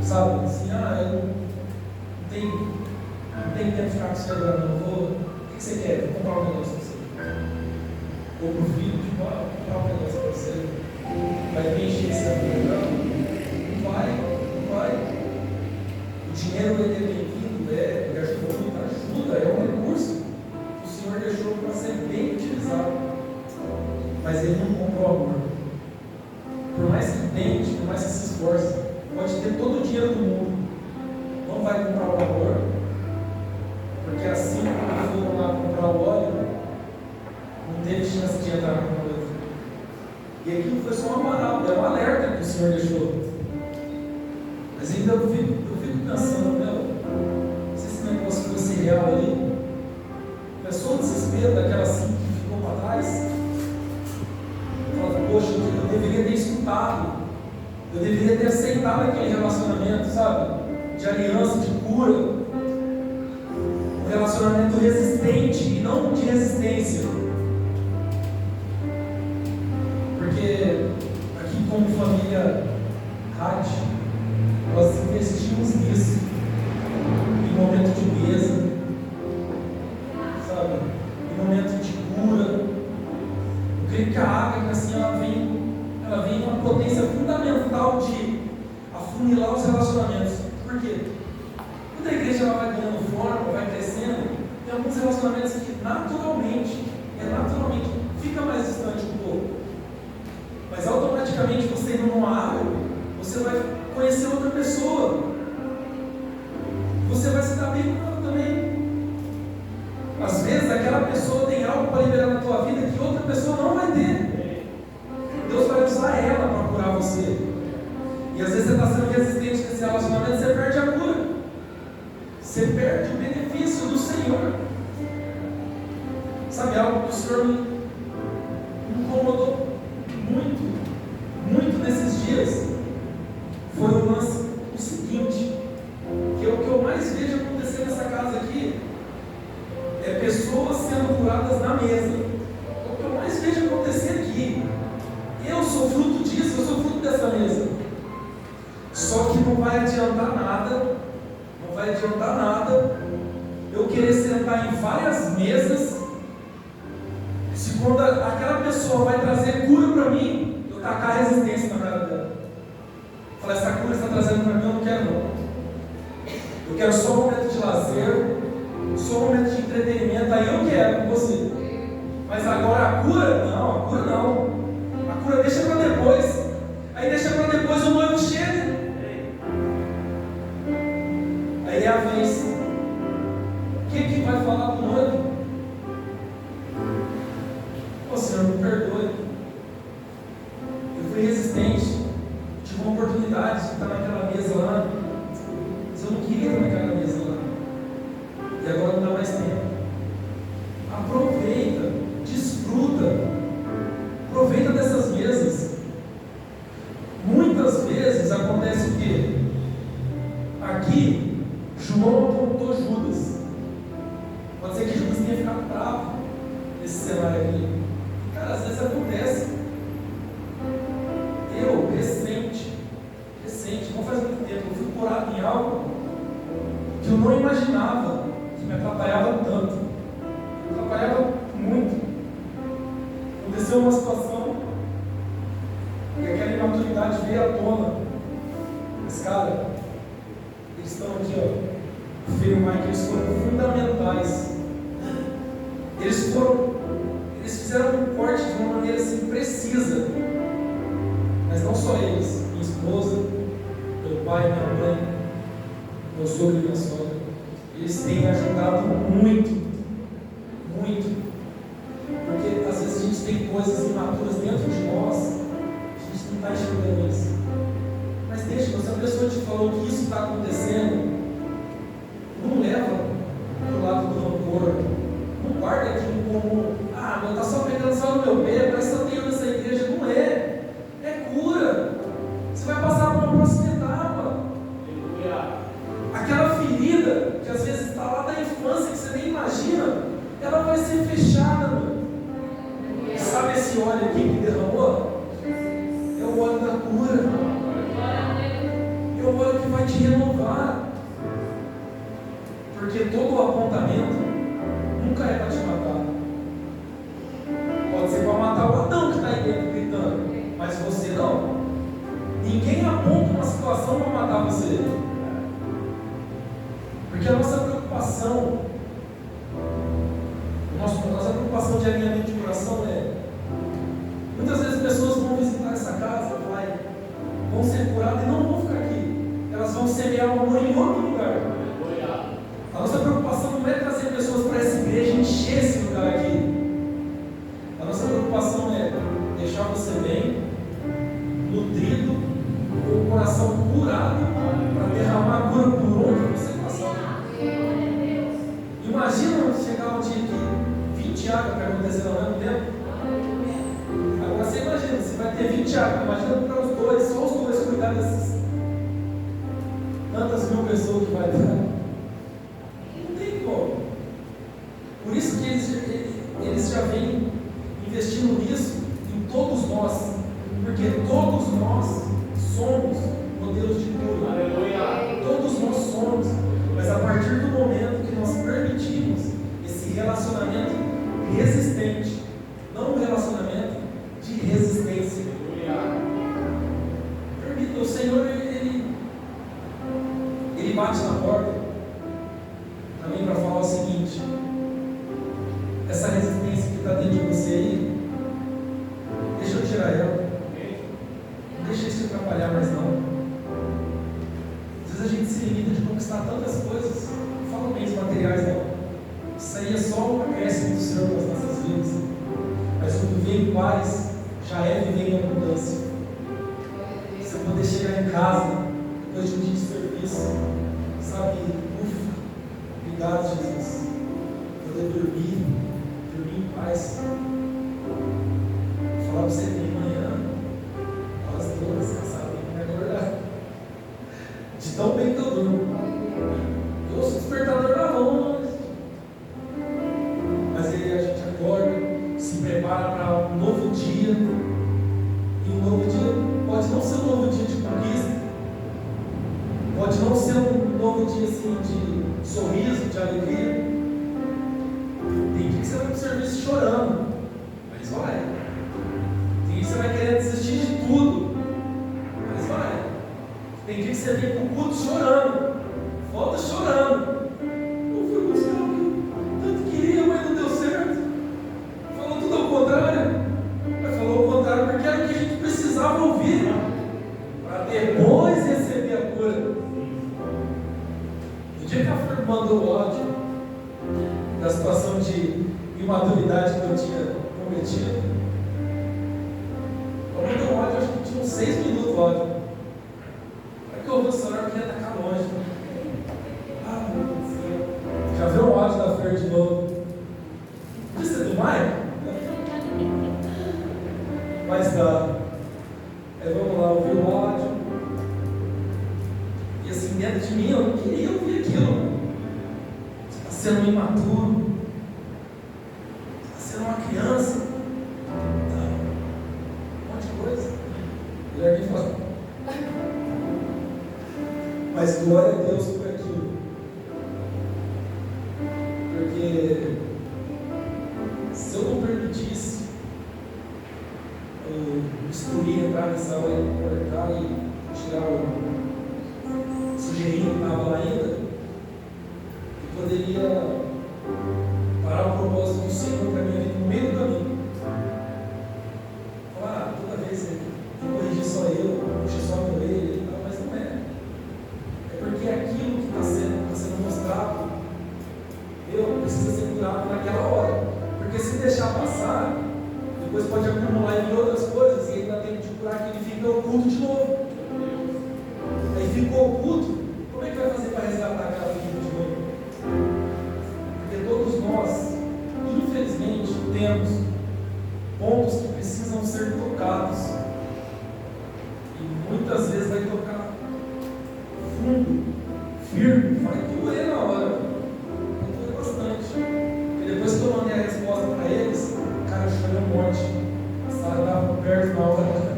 sabe? Assim, eu não tenho tempo de ficar com você agora, não. O que você quer? Vou comprar um negócio para você. Ou para o filho, tipo, vou comprar um negócio para você. Vai preencher esse amor? Não vai. O dinheiro ele é bem-vindo, ele ajuda, é um recurso que o Senhor deixou para ser bem utilizado. Mas ele não comprou amor. Por mais que tente, por mais que se esforce, pode ter todo o dinheiro do mundo, não vai comprar o amor, porque assim quando foram lá comprar o óleo, não teve chance de entrar na noiva. E aquilo foi só uma palavra, é um alerta que o Senhor deixou. Mas ainda eu fico pensando, não sei se esse negócio fosse real ali. Pensou o desespero daquela assim que ficou para trás? Falando: poxa, eu deveria ter escutado, eu deveria ter aceitado aquele relacionamento, sabe? De aliança, de cura, um relacionamento resistente e não de resistência. Porque aqui, como família Rádio, nós investimos nisso, em momento de mesa, sabe? Em momento de cura. Eu creio que a água, assim, ela vem com uma potência fundamental de afunilar os relacionamentos. Por quê? Quando a igreja ela vai ganhando forma, vai crescendo, tem alguns relacionamentos que naturalmente fica mais distante um pouco. Mas automaticamente você indo numa água, você vai conhecer outra pessoa. Você vai se dar bem com ela também. Às vezes aquela pessoa tem algo para liberar na tua vida que outra pessoa não vai ter. Deus vai usar ela para curar você. E às vezes você está sendo resistente nesse relacionamento, você perde a cura. Você perde o benefício do Senhor. Sabe algo que o Senhor me incomodou muito nesses dias? Foi o lance, o seguinte, que é o que eu mais vejo acontecer nessa casa aqui, é pessoas sendo curadas na mesa. É o que eu mais vejo acontecer aqui. Eu sou fruto disso, eu sou fruto dessa mesa. Só que não vai adiantar nada eu querer sentar em várias mesas, se quando aquela pessoa vai trazer cura para mim, eu tacar resistência na cara dela. Falar: essa cura está trazendo para mim, eu não quero não. Eu quero só um momento de lazer, só um momento de entretenimento, aí eu quero com você. Mas agora a cura não. A cura deixa para depois. Aí deixa para depois, o noivo chega. Aí é a vez. O que vai falar para o noivo? Ô Senhor, me perdoe. Eu fui resistente. Tive uma oportunidade de estar naquela mesa lá. Mas eu não queria estar naquela mesa lá. E agora não dá mais tempo. Aproveita, desfruta. Aproveita dessas mesas. Muitas vezes acontece o quê? Aqui, João apontou Judas. Pode ser que Judas tenha ficar bravo nesse cenário aqui. Cara, às vezes acontece. Eu, recente, não faz muito tempo, eu fui curado em algo que eu não imaginava que me atrapalhava tanto. Me atrapalhava muito. Aconteceu uma situação e aquela imaturidade veio à tona. Mas, cara, eles estão aqui, ó. O filho Mike, eles foram fundamentais. Eles fizeram um corte de uma maneira assim precisa. Mas não só eles, minha esposa, meu pai, minha mãe, meu sogro e minha sogra. Eles têm ajudado muito, muito. Porque às vezes a gente tem coisas imaturas dentro de nós, a gente não está enxergando isso. Mas deixa, se a pessoa te falou que isso está acontecendo, não leva para o lado do rancor. Não guarda aquilo como, mas está só pegando só no meu pé, parece que só tenho nessa igreja. Não é. É cura. Você vai passar por uma próxima etapa. Aquela ferida que às vezes está lá da infância, que você nem imagina, ela vai ser fechada, meu. Sabe esse óleo aqui que derramou? É o óleo da cura. É o óleo que vai te renovar. Porque todo o apontamento nunca é para te matar. Pode ser para matar o Adão que está aí dentro gritando, mas você não. Ninguém aponta uma situação para matar você. Porque a nossa preocupação, nossa preocupação de alinhamento de coração é: muitas vezes pessoas vão visitar essa casa, vão ser curadas e não vão ficar aqui. Elas vão semear o amor em outro lugar. A nossa preocupação não é trazer pessoas para essa igreja e encher esse lugar aqui. A nossa preocupação é deixar você bem, nutrido, com o coração curado, para derramar cura por onde você passar. Imagina chegar um dia que 20 águas vai acontecer ao mesmo tempo. Agora você imagina, você vai ter 20 águas, imagina para os dois, só os dois cuidar dessas tantas mil pessoas que vai dar. Não tem como. Por isso que eles já vêm investindo nisso em todos nós, porque todos nós somos modelos de cura. Aleluia. Todos nós somos, mas a partir do momento que nós permitimos esse relacionamento resistente, não um relacionamento de resistência. Aleluia. Permita, o Senhor ele bate na porta também para falar o seguinte: essa resistência que está dentro de você aí, deixa eu tirar ela. Não deixa isso te atrapalhar mais não. Às vezes a gente se limita de conquistar tantas coisas, não falo bens materiais não. Isso aí é só um acréscimo do Senhor nas nossas vidas. Mas o viver em paz já é viver em abundância. Você poder chegar em casa depois de um dia de serviço, sabe, ufa, obrigado Jesus. Poder dormir em paz. Vou falar para você de manhã, quase todas cansadas, não vai acordar. De tão bem que eu durmo. Eu ouço o despertador na mão, mas aí a gente acorda, se prepara para um novo dia. E um novo dia pode não ser um novo dia de conquista, pode não ser um novo dia assim de sorriso, de alegria. Tem dia que você vai para o serviço chorando, mas vai. Tem dia que você vai querer desistir de tudo, mas vai. Tem dia que você vem para o culto chorando, volta chorando. Eu fui buscar o que tanto queria, mas não deu certo. Falou tudo ao contrário. Mas falou ao contrário porque era o que a gente precisava ouvir para depois receber a cura. No dia que a Flor mandou o áudio da situação de imaturidade que eu tinha prometido, eu mandei um áudio, acho que tinha uns 6 minutos o áudio. Para que eu ouvi o celular, eu queria atacar longe. Meu Deus do céu. Já viu o áudio da Flor de novo? Isso é do Maio? Mas tá. Aí vamos lá, ouvir o áudio. E assim, dentro de mim, eu não queria ouvir aquilo. Você está sendo imaturo. destruir, entrar nessa sala e coletar e tirar o sujeirinho que estava lá ainda, e poderia parar o propósito do Senhor para a minha vida no meio do caminho. Falar, toda vez eu corrigir só eu, puxar só a orelha e tal, mas não é. É porque aquilo que está sendo mostrado, precisa ser curado naquela hora. Porque se deixar passar, depois pode acumular em outras coisas e ele dá tempo de curar que ele fica oculto de novo. Aí ficou oculto, como é que vai fazer para resgatar aquela vida de novo? Porque todos nós, infelizmente, temos pontos que precisam ser tocados. E muitas vezes vai tocar fundo, firme, vai doer na hora. Vai doer bastante. E depois que eu mandei a resposta para eles, o cara chorou um monte. A Sara estava perto na hora.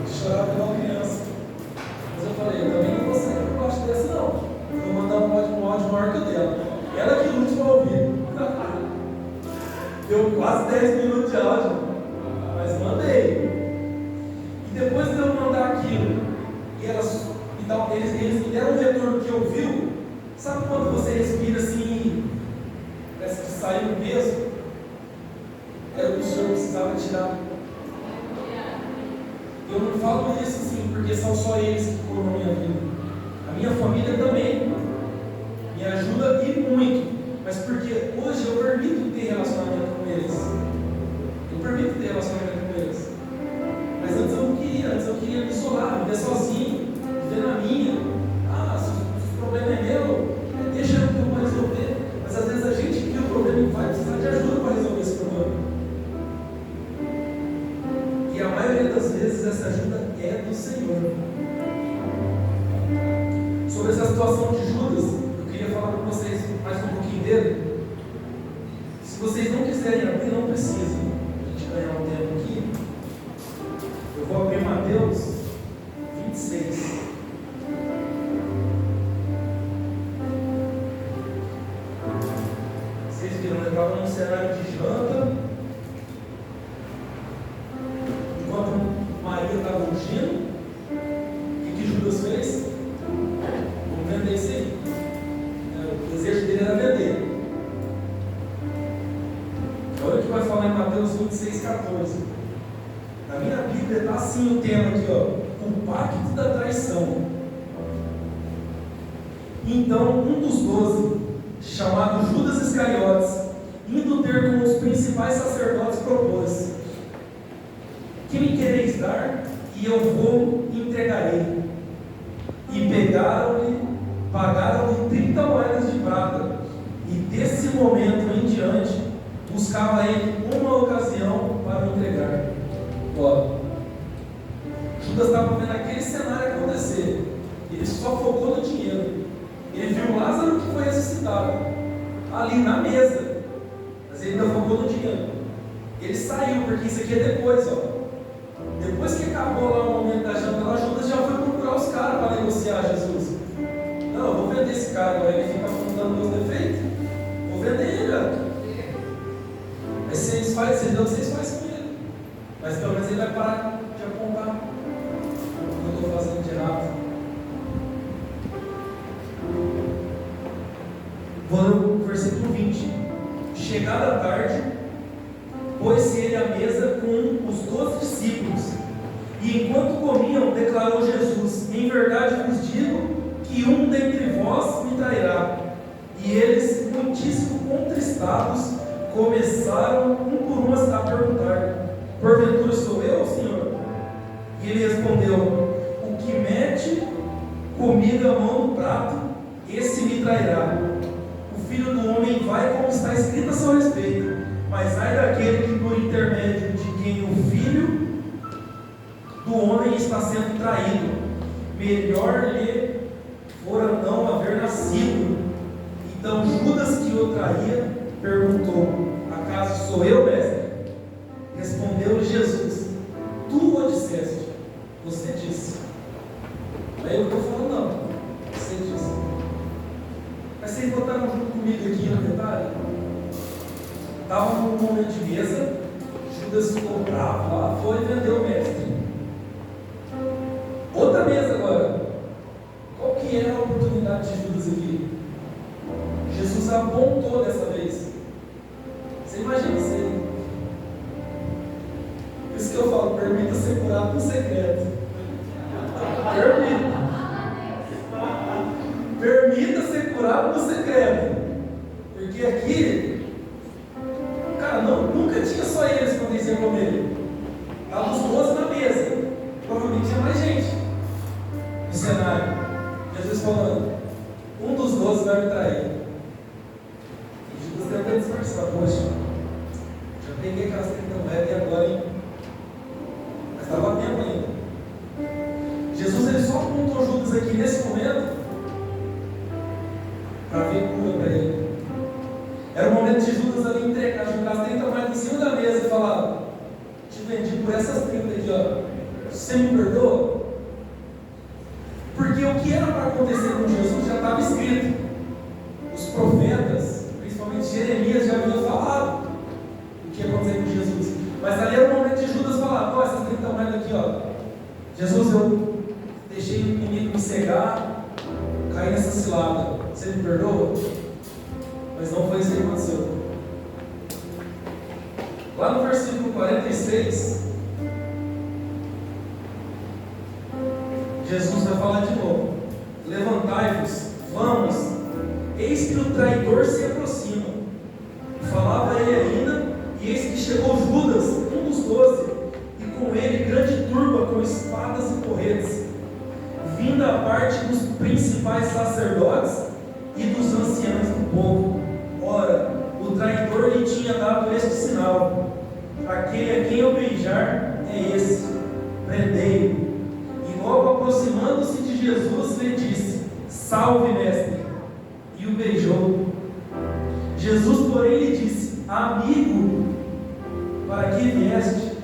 Chorava igual criança. Mas eu falei, eu também não vou sair por baixo dessa não. Eu vou mandar um áudio maior que o dela. Ela que lute para ouvir. Deu quase 10 minutos de áudio. Mas mandei. E depois de eu mandar aquilo, e eles me deram um retorno que ouviu. Sabe quando você respira assim, parece que saiu um peso? Era o que o Senhor precisava tirar. Eu não falo isso assim, porque são só eles que curam a minha vida. A minha família também me ajuda e muito. Mas porque hoje eu permito ter relacionamento com eles. Eu permito ter relacionamento com eles. Mas antes eu não queria, antes eu queria me isolar, viver sozinho, viver na minha. Se o problema é meu, deixa eu que eu vou resolver. Mas às vezes a gente cria o problema e vai precisar de ajuda para resolver esse problema. E a maioria das vezes essa ajuda é do Senhor. Sobre essa situação de Judas, eu queria falar com vocês mais um pouquinho dele. Se vocês não quiserem abrir, não precisa. A gente ganhar um tempo aqui. Eu vou abrir Mateus 26. Vocês viram, eu estava num cenário de janta. Enquanto Maria estava ungindo, o que Judas fez? Vamos vender isso aí. O desejo dele era vender. Olha o que vai falar em Mateus 26,14. Na minha Bíblia está assim o tema aqui, ó, o pacto da traição. Então um dos 12, chamado Judas Iscariotes, indo ter com os principais sacerdotes, propôs: que me quereis dar, e eu vou entregarei. E pagaram-lhe 30 moedas de prata. E desse momento em diante, buscava ele uma ocasião para o entregar. Judas estava vendo aquele cenário acontecer. Ele só focou no dinheiro. Ele viu Lázaro que foi ressuscitado ali na mesa, mas ele ainda focou no dinheiro. Ele saiu, porque isso aqui é depois, depois que acabou lá o momento da janta lá, Judas já foi procurar os caras para negociar Jesus. Não, eu vou vender esse cara, agora ele fica apontando meus defeitos. Vou vender ele, velho. Aí vocês fazem o que vocês fazem com ele. Mas pelo menos ele vai parar de apontar o que eu estou fazendo de errado. Vou no versículo 20. Chegada a tarde, pôs-se ele à mesa com os 12 discípulos. E enquanto comiam, declarou Jesus: em verdade vos digo que um dentre vós me trairá. E eles, muitíssimo contristados, começaram um por um a perguntar: porventura sou eu, Senhor? E ele respondeu: o que mete comigo a mão no prato, esse me trairá. O Filho do Homem vai como está escrito a seu respeito, mas ai daquele que por intermédio de quem o Filho do Homem está sendo traído. Melhor lhe fora não haver nascido. Então Judas, que o traía, perguntou: acaso sou eu, mestre? Respondeu-lhe Jesus: tu o disseste, você disse. Não é eu que estou falando, não, você disse. Mas vocês botaram junto comigo aqui no detalhe? Estava num momento de mesa, Judas ficou bravo lá, foi e vendeu o mestre. Outra mesa agora. Qual que era a oportunidade de Judas aqui? Jesus apontou dessa vez. Você imagina isso aí? Por isso que eu falo, permita ser curado no secreto. Permita ser curado no secreto. Porque aqui, cara, nunca tinha só eles quando eles iam comer. Estavam os 12 na mesa. Provavelmente tinha mais gente no cenário. Jesus falando, um dos 12 vai me trair. E Judas tentando disfarçar, poxa, já peguei aquelas 30 moedas e agora, hein? Mas estava tempo ainda. Jesus ele só apontou Judas aqui nesse momento para ver cura para ele. Era o momento de Judas ali entregar, jogar as 30 moedas em cima da mesa e falar, te vendi por essas 30 aqui, ó. Você me perdoa? Porque o que era para acontecer com Jesus já estava escrito. Os profetas, principalmente Jeremias, já haviam falado o que ia acontecer com Jesus. Mas ali era o momento de Judas falar, ó, essas 30 moedas aqui, ó. Jesus, eu deixei o inimigo me cegar, caí nessa cilada. Você me perdoa? Mas não foi isso que aconteceu. Lá no versículo 46, Jesus vai falar de novo. Levantai-vos, vamos, eis que o traidor se aproxima. Falava ele ainda, e eis que chegou Judas, um dos 12, e com ele grande turba com espadas e porretes, vinda a parte dos principais sacerdotes e dos anciãos do povo. Ora, o traidor lhe tinha dado este sinal: aquele a quem eu beijar é esse, prendei-o. E logo aproximando-se de Jesus, lhe disse: salve, mestre, e o beijou. Jesus, porém, lhe disse: amigo, para que vieste?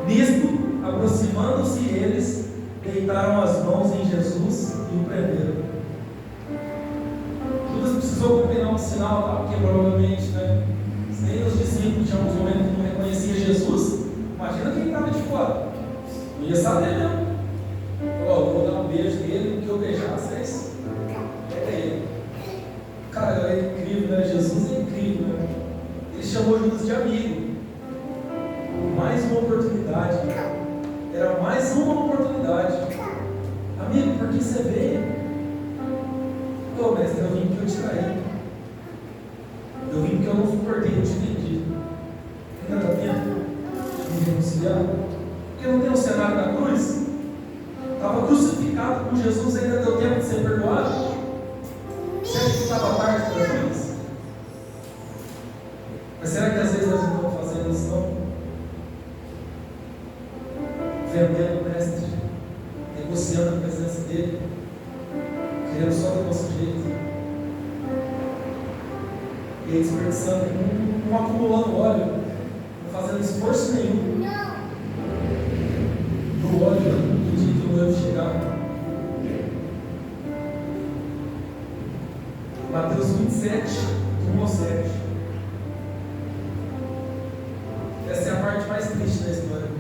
Nisto, aproximando-se eles, deitaram as mãos em Jesus e o prenderam. Judas precisou combinar um sinal, tá? Porque provavelmente, né, nem os discípulos tinham um momento que não reconhecia Jesus. Imagina quem estava de fora. Não ia saber mesmo. Falou, vou dar um beijo nele, que eu beijar vocês. É ele. Cara, é incrível, né? Jesus é incrível, né? Ele chamou Judas de amigo. Mais uma oportunidade. Era mais uma oportunidade. Amigo, por que você veio? Ô mestre, eu vim porque eu te traí. Eu vim porque eu não suportei, eu te vendi. Ainda dá tempo de me reconciliar? Porque não tem um cenário da cruz? Estava crucificado com Jesus, ainda deu tempo de ser perdoado? Você acha que estava tarde para Jesus? Mas será que às vezes nós não estamos fazendo isso, não? Vendendo o mestre, negociando a presença dele, querendo só do nosso jeito, e aí desperdiçando, não acumulando óleo, não fazendo esforço nenhum do óleo do dia que o noivo chegar. Mateus 27, 1 ao 7. Essa é a parte mais triste da história.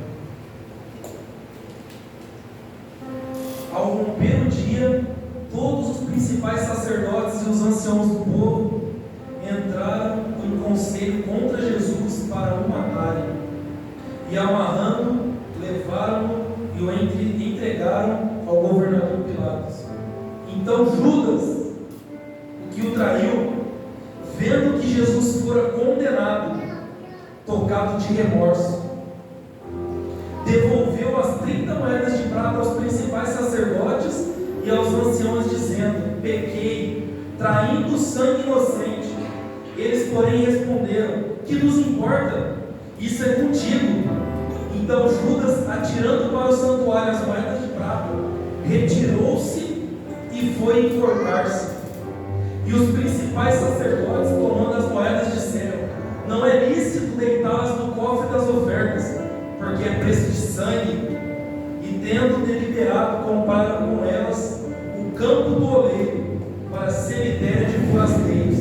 Ao romper o dia, todos os principais sacerdotes e os anciãos do povo entraram em conselho contra Jesus para o matarem. E amarrando, levaram-no e o entregaram ao governador Pilatos. Então Judas, o que o traiu, vendo que Jesus fora condenado, tocado de remorso, devolveu as 30 moedas de prata aos principais sacerdotes e aos anciãos, dizendo: pequei, traindo sangue inocente. Eles, porém, responderam: que nos importa? Isso é contigo. Então Judas, atirando para o santuário as moedas de prata, retirou-se e foi enforcar-se. E os principais sacerdotes, tomando as moedas, disseram: não é lícito deitá-las no cofre das ofertas, porque é preço de sangue. E tendo deliberado, comparam com elas o campo do oleiro para cemitério de forasteiros.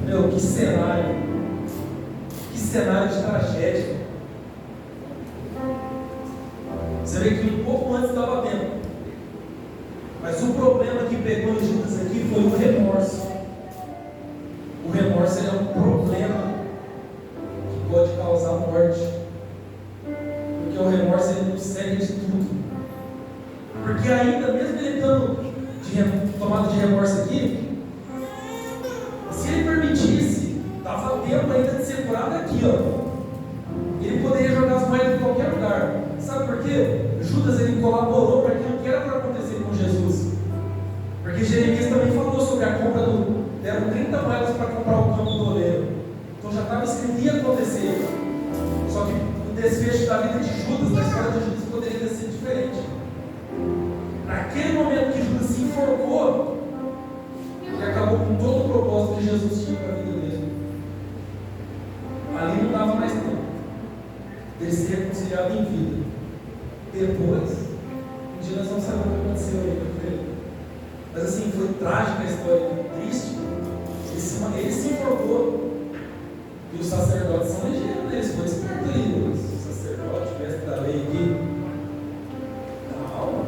Meu, que cenário! Que cenário de tragédia. Você vê que um pouco antes estava tempo. Mas o problema que pegou em Judas aqui foi o remorso. O remorso é um problema que pode causar morte. Porque o remorso ele nos cega de tudo. Porque ainda mesmo ele estando tomado de remorso aqui, se ele permitisse, dava tempo ainda de ser curado aqui, ó. Ele poderia jogar as moedas em qualquer lugar. Sabe por quê? Judas ele colaborou para aquilo que era para acontecer com Jesus. Porque Jeremias também falou sobre a compra deram 30 moedas para comprar o campo do oleiro. Então já estava escrito que ia acontecer. Só que o desfecho da vida de Judas, da história de Judas, poderia ter sido diferente. Naquele momento que Judas se enforcou, ele acabou com todo o propósito que Jesus tinha para a vida dele. Ali não dava mais tempo dele ser reconciliado em vida. Depois, um dia nós vamos saber o que aconteceu aí com ele. Mas assim, foi trágica a história, triste. Ele se enforcou. E os sacerdotes são legítimos, eles foram espertos ali. Os sacerdotes, o mestre da lei aqui. Não,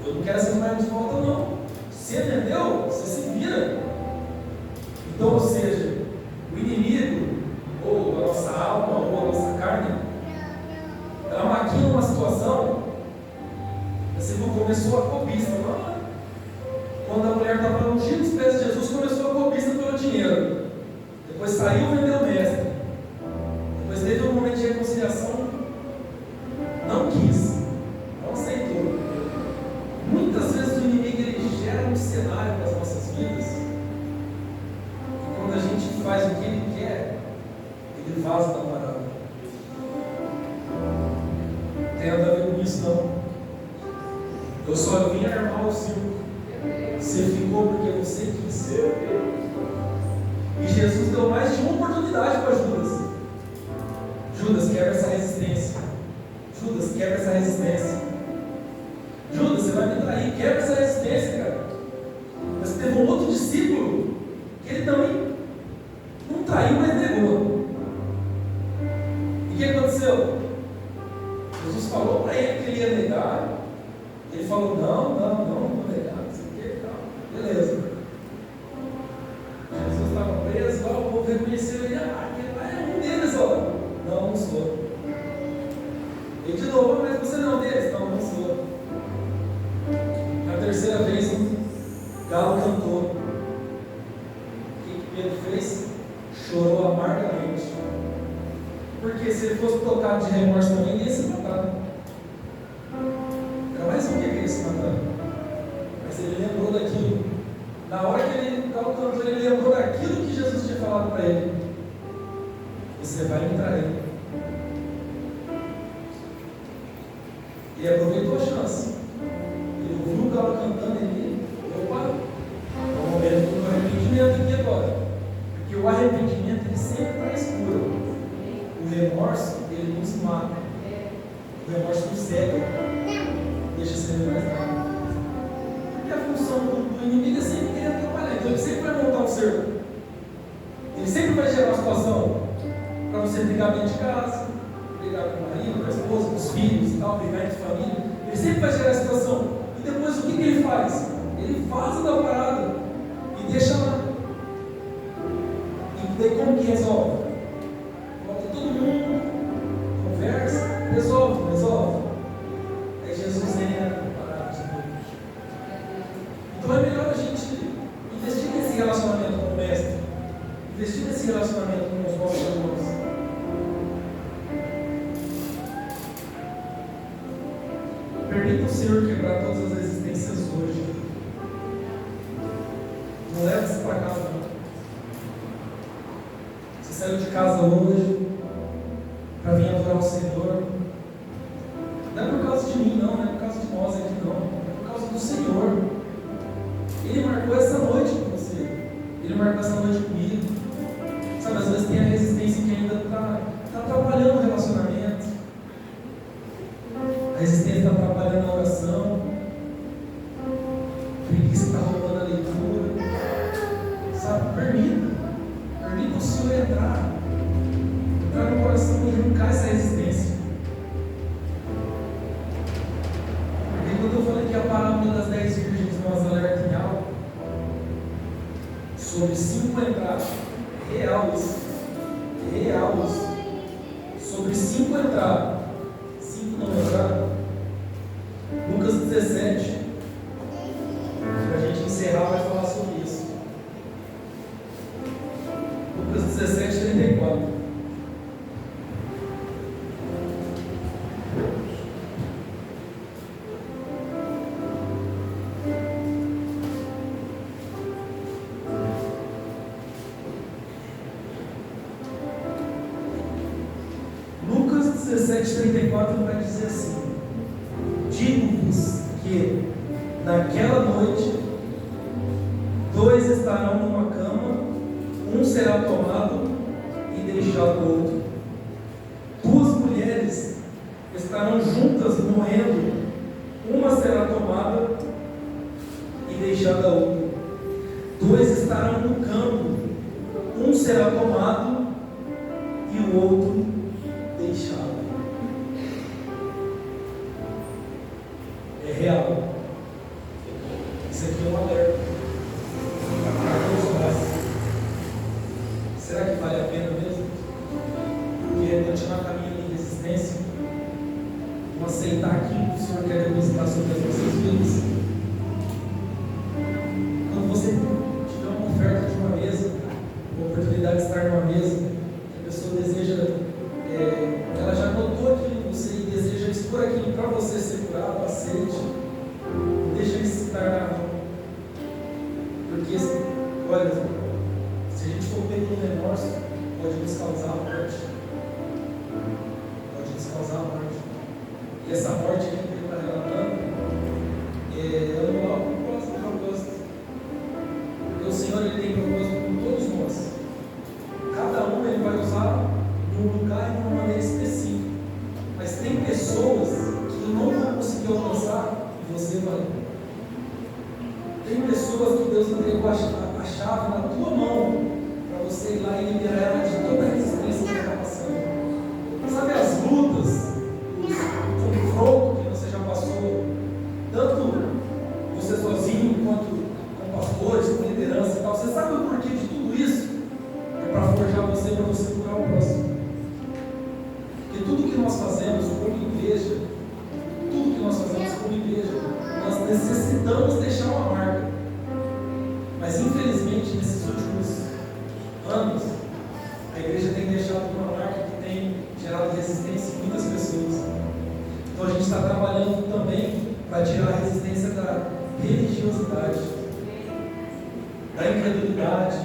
eu não quero essas moedas de volta, não. Você entendeu? Você se vira. Então, ou seja, o inimigo, ou a nossa alma, ou a nossa carne, ela maquina uma situação. Assim, começou a cobiça. Quando a mulher estava ungindo os pés de Jesus, começou a cobiça pelo dinheiro. Depois saiu e vendeu o mestre. Depois teve um momento de reconciliação. Não quis. Não aceitou. Muitas vezes o inimigo ele gera um cenário para as nossas vidas. E quando a gente faz o que ele quer, ele vaza da parada. Não tem nada a ver com isso, não. Eu só vim armar o circo. Você ficou porque você quis. E Jesus deu mais de uma oportunidade para Judas. Judas, quebra essa resistência. Judas, quebra essa resistência. Judas, você vai me trair, quebra essa resistência, cara. Mas teve um outro discípulo que ele também não traiu, mas negou. E o que aconteceu? Jesus falou para ele que ele ia negar. Ele falou: não vou negar. Beleza. Jesus estava preso, o povo reconheceu ele. Aquele lá é um deles, ó. Não sou. E de novo: mas você não é um deles? Não sou. Na terceira vez, o galo cantou. O que Pedro fez? Chorou amargamente. Porque se ele fosse tocado de remorso também, ele ia se matar. Era mais um que ele ia se matar. Mas ele lembrou daquilo. Na hora que ele estava cantando, ele lembrou daquilo que Jesus tinha falado para ele. Você vai me trair. Ele aproveitou a chance. Ele ouviu o galo cantando e ele, opa, é o momento do arrependimento aqui agora. Porque o arrependimento ele sempre traz cura. O remorso, ele nos mata. O remorso nos cega. Deixa ser mais nada. Porque a função do inimigo é sempre querer atrapalhar. Então ele sempre vai montar um cerco. Ele sempre vai gerar uma situação para você brigar dentro de casa, brigar com o marido, com a esposa, com os filhos e tal, brigar entre família. Ele sempre vai gerar a situação. E depois o que ele faz? Ele vaza da parada e deixa lá. E daí como que resolve? Volta todo mundo, conversa, resolve. Aí Jesus entra na parada de novo. Então é melhor a gente investir nesse relacionamento com o Mestre, investir nesse relacionamento com os nossos irmãos. Permita o Senhor quebrar todas as resistências hoje. Não leva isso para casa, não. Você saiu de casa hoje para vir adorar o Senhor. Não é por causa de mim, não é por causa de nós aqui, não. É por causa do Senhor. Ele marcou essa noite com você. Ele marcou essa noite comigo. Sabe, às vezes tem a resistência que ainda está atrapalhando o relacionamento. A resistência está atrapalhando a oração. A preguiça está roubando a leitura. Sabe, permita o Senhor entrar no real isso. É real isso. Sobre 5 entraram. 5 não entraram. Lucas 17. Para a gente encerrar, vai falar sobre isso. Lucas 17, 34. Lucas 17, 34 vai dizer assim: digo-vos que naquela noite 2 estarão numa cama, um será tomado e deixado o outro. 2 mulheres estarão juntas morrendo, uma será tomada e deixada a outra. 2 estarão no campo, um será tomado e o outro deixado. É real. Isso aqui é um alerta para todos nós. Será que vale a pena mesmo? Porque continuar caminhando em resistência, não aceitar aquilo que o Senhor quer depositar sobre as nossas vidas. Quando você tiver uma oferta de uma mesa, uma oportunidade de estar numa mesa, que a pessoa deseja, ela já notou aquilo em você e deseja expor aquilo para você ser curado, aceite. Não deixa ele se tornar não. Porque, olha, se a gente for pego no remorso, pode nos causar a morte. Pode nos causar a morte. E essa morte que ele está relatando é anual propósito. Porque o Senhor ele tem propósito com todos nós. Cada um ele vai usar num lugar e de uma maneira específica. Mas tem pessoas que não vão conseguir alcançar e você vai. Tem pessoas que Deus entregou a chave na tua mão para você ir lá e liberar ela de toda a resistência que está passando. Sabe as lutas, os confrontos que você já passou, tanto você sozinho quanto com pastores, com liderança e tal. Você sabe o porquê de tudo isso? É para forjar você, para você curar o próximo. Porque tudo que nós fazemos como igreja, nós necessitamos deixar uma marca. Mas infelizmente nesses últimos anos, a igreja tem deixado uma marca que tem gerado resistência em muitas pessoas. Então a gente está trabalhando também para tirar a resistência da religiosidade, da incredulidade,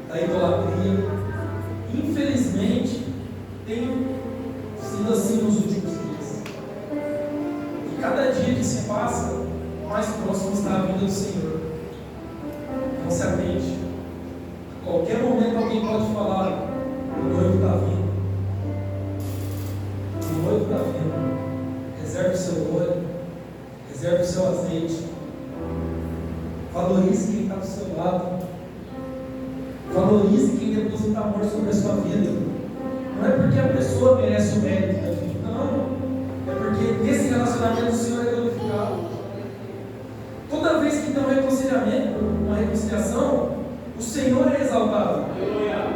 da idolatria. Infelizmente, tem sido assim nos últimos dias. E cada dia que se passa, mais próximo está a vinda do Senhor. Não se atente. A qualquer momento alguém pode falar: o noivo está vindo. O noivo está vindo. Reserve o seu óleo, reserve o seu azeite. Valorize quem está do seu lado. Valorize quem deposita amor sobre a sua vida. Não é porque a pessoa merece o mérito da vida, não. É porque nesse relacionamento o Senhor é glorificado. Toda vez que tem um reconciliamento, uma reconciliação, o Senhor é exaltado.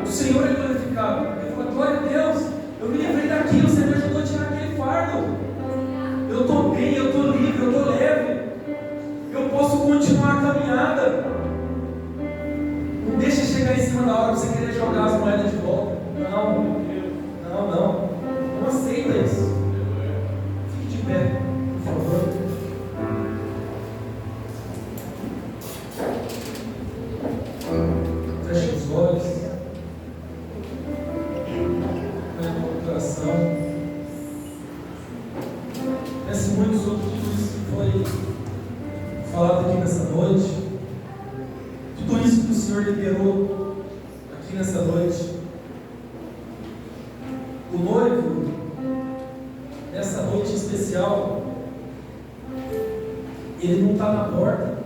O Senhor é glorificado. Ele fala: glória a Deus, eu me livrei daquilo, o Senhor me ajudou a tirar aquele fardo. Eu estou bem, eu estou livre, eu estou leve. Eu posso continuar a caminhada. Não deixe chegar em cima da hora para você querer jogar as moedas de volta. Não. Não aceita isso. Fique de pé, por favor. Feche os olhos. Põe no coração. Pense muito sobre tudo isso que foi falado aqui nessa noite. Tudo isso que o Senhor liberou aqui nessa noite. O noivo, nessa noite especial, ele não está na porta,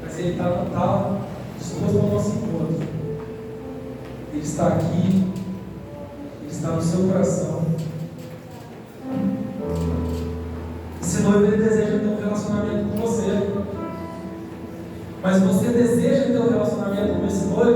mas ele está disposto ao nosso encontro. Ele está aqui, ele está no seu coração. Esse noivo ele deseja ter um relacionamento com você, mas você deseja ter um relacionamento com esse noivo?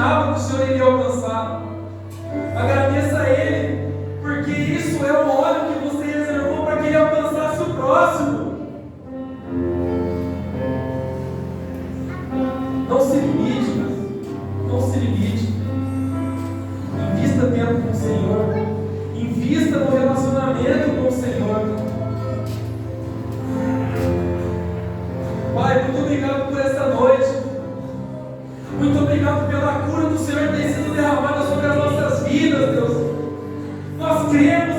imaginava que o Senhor iria alcançar. Agradeça a Ele, porque isso é o óleo que você reservou para que Ele alcançasse o próximo. Não se limite, não se limite. Invista tempo com o Senhor, invista no relacionamento com o Senhor. Pai, muito obrigado por essa noite. Muito obrigado pela cura do Senhor ter sido derramada sobre as nossas vidas, Deus. Nós cremos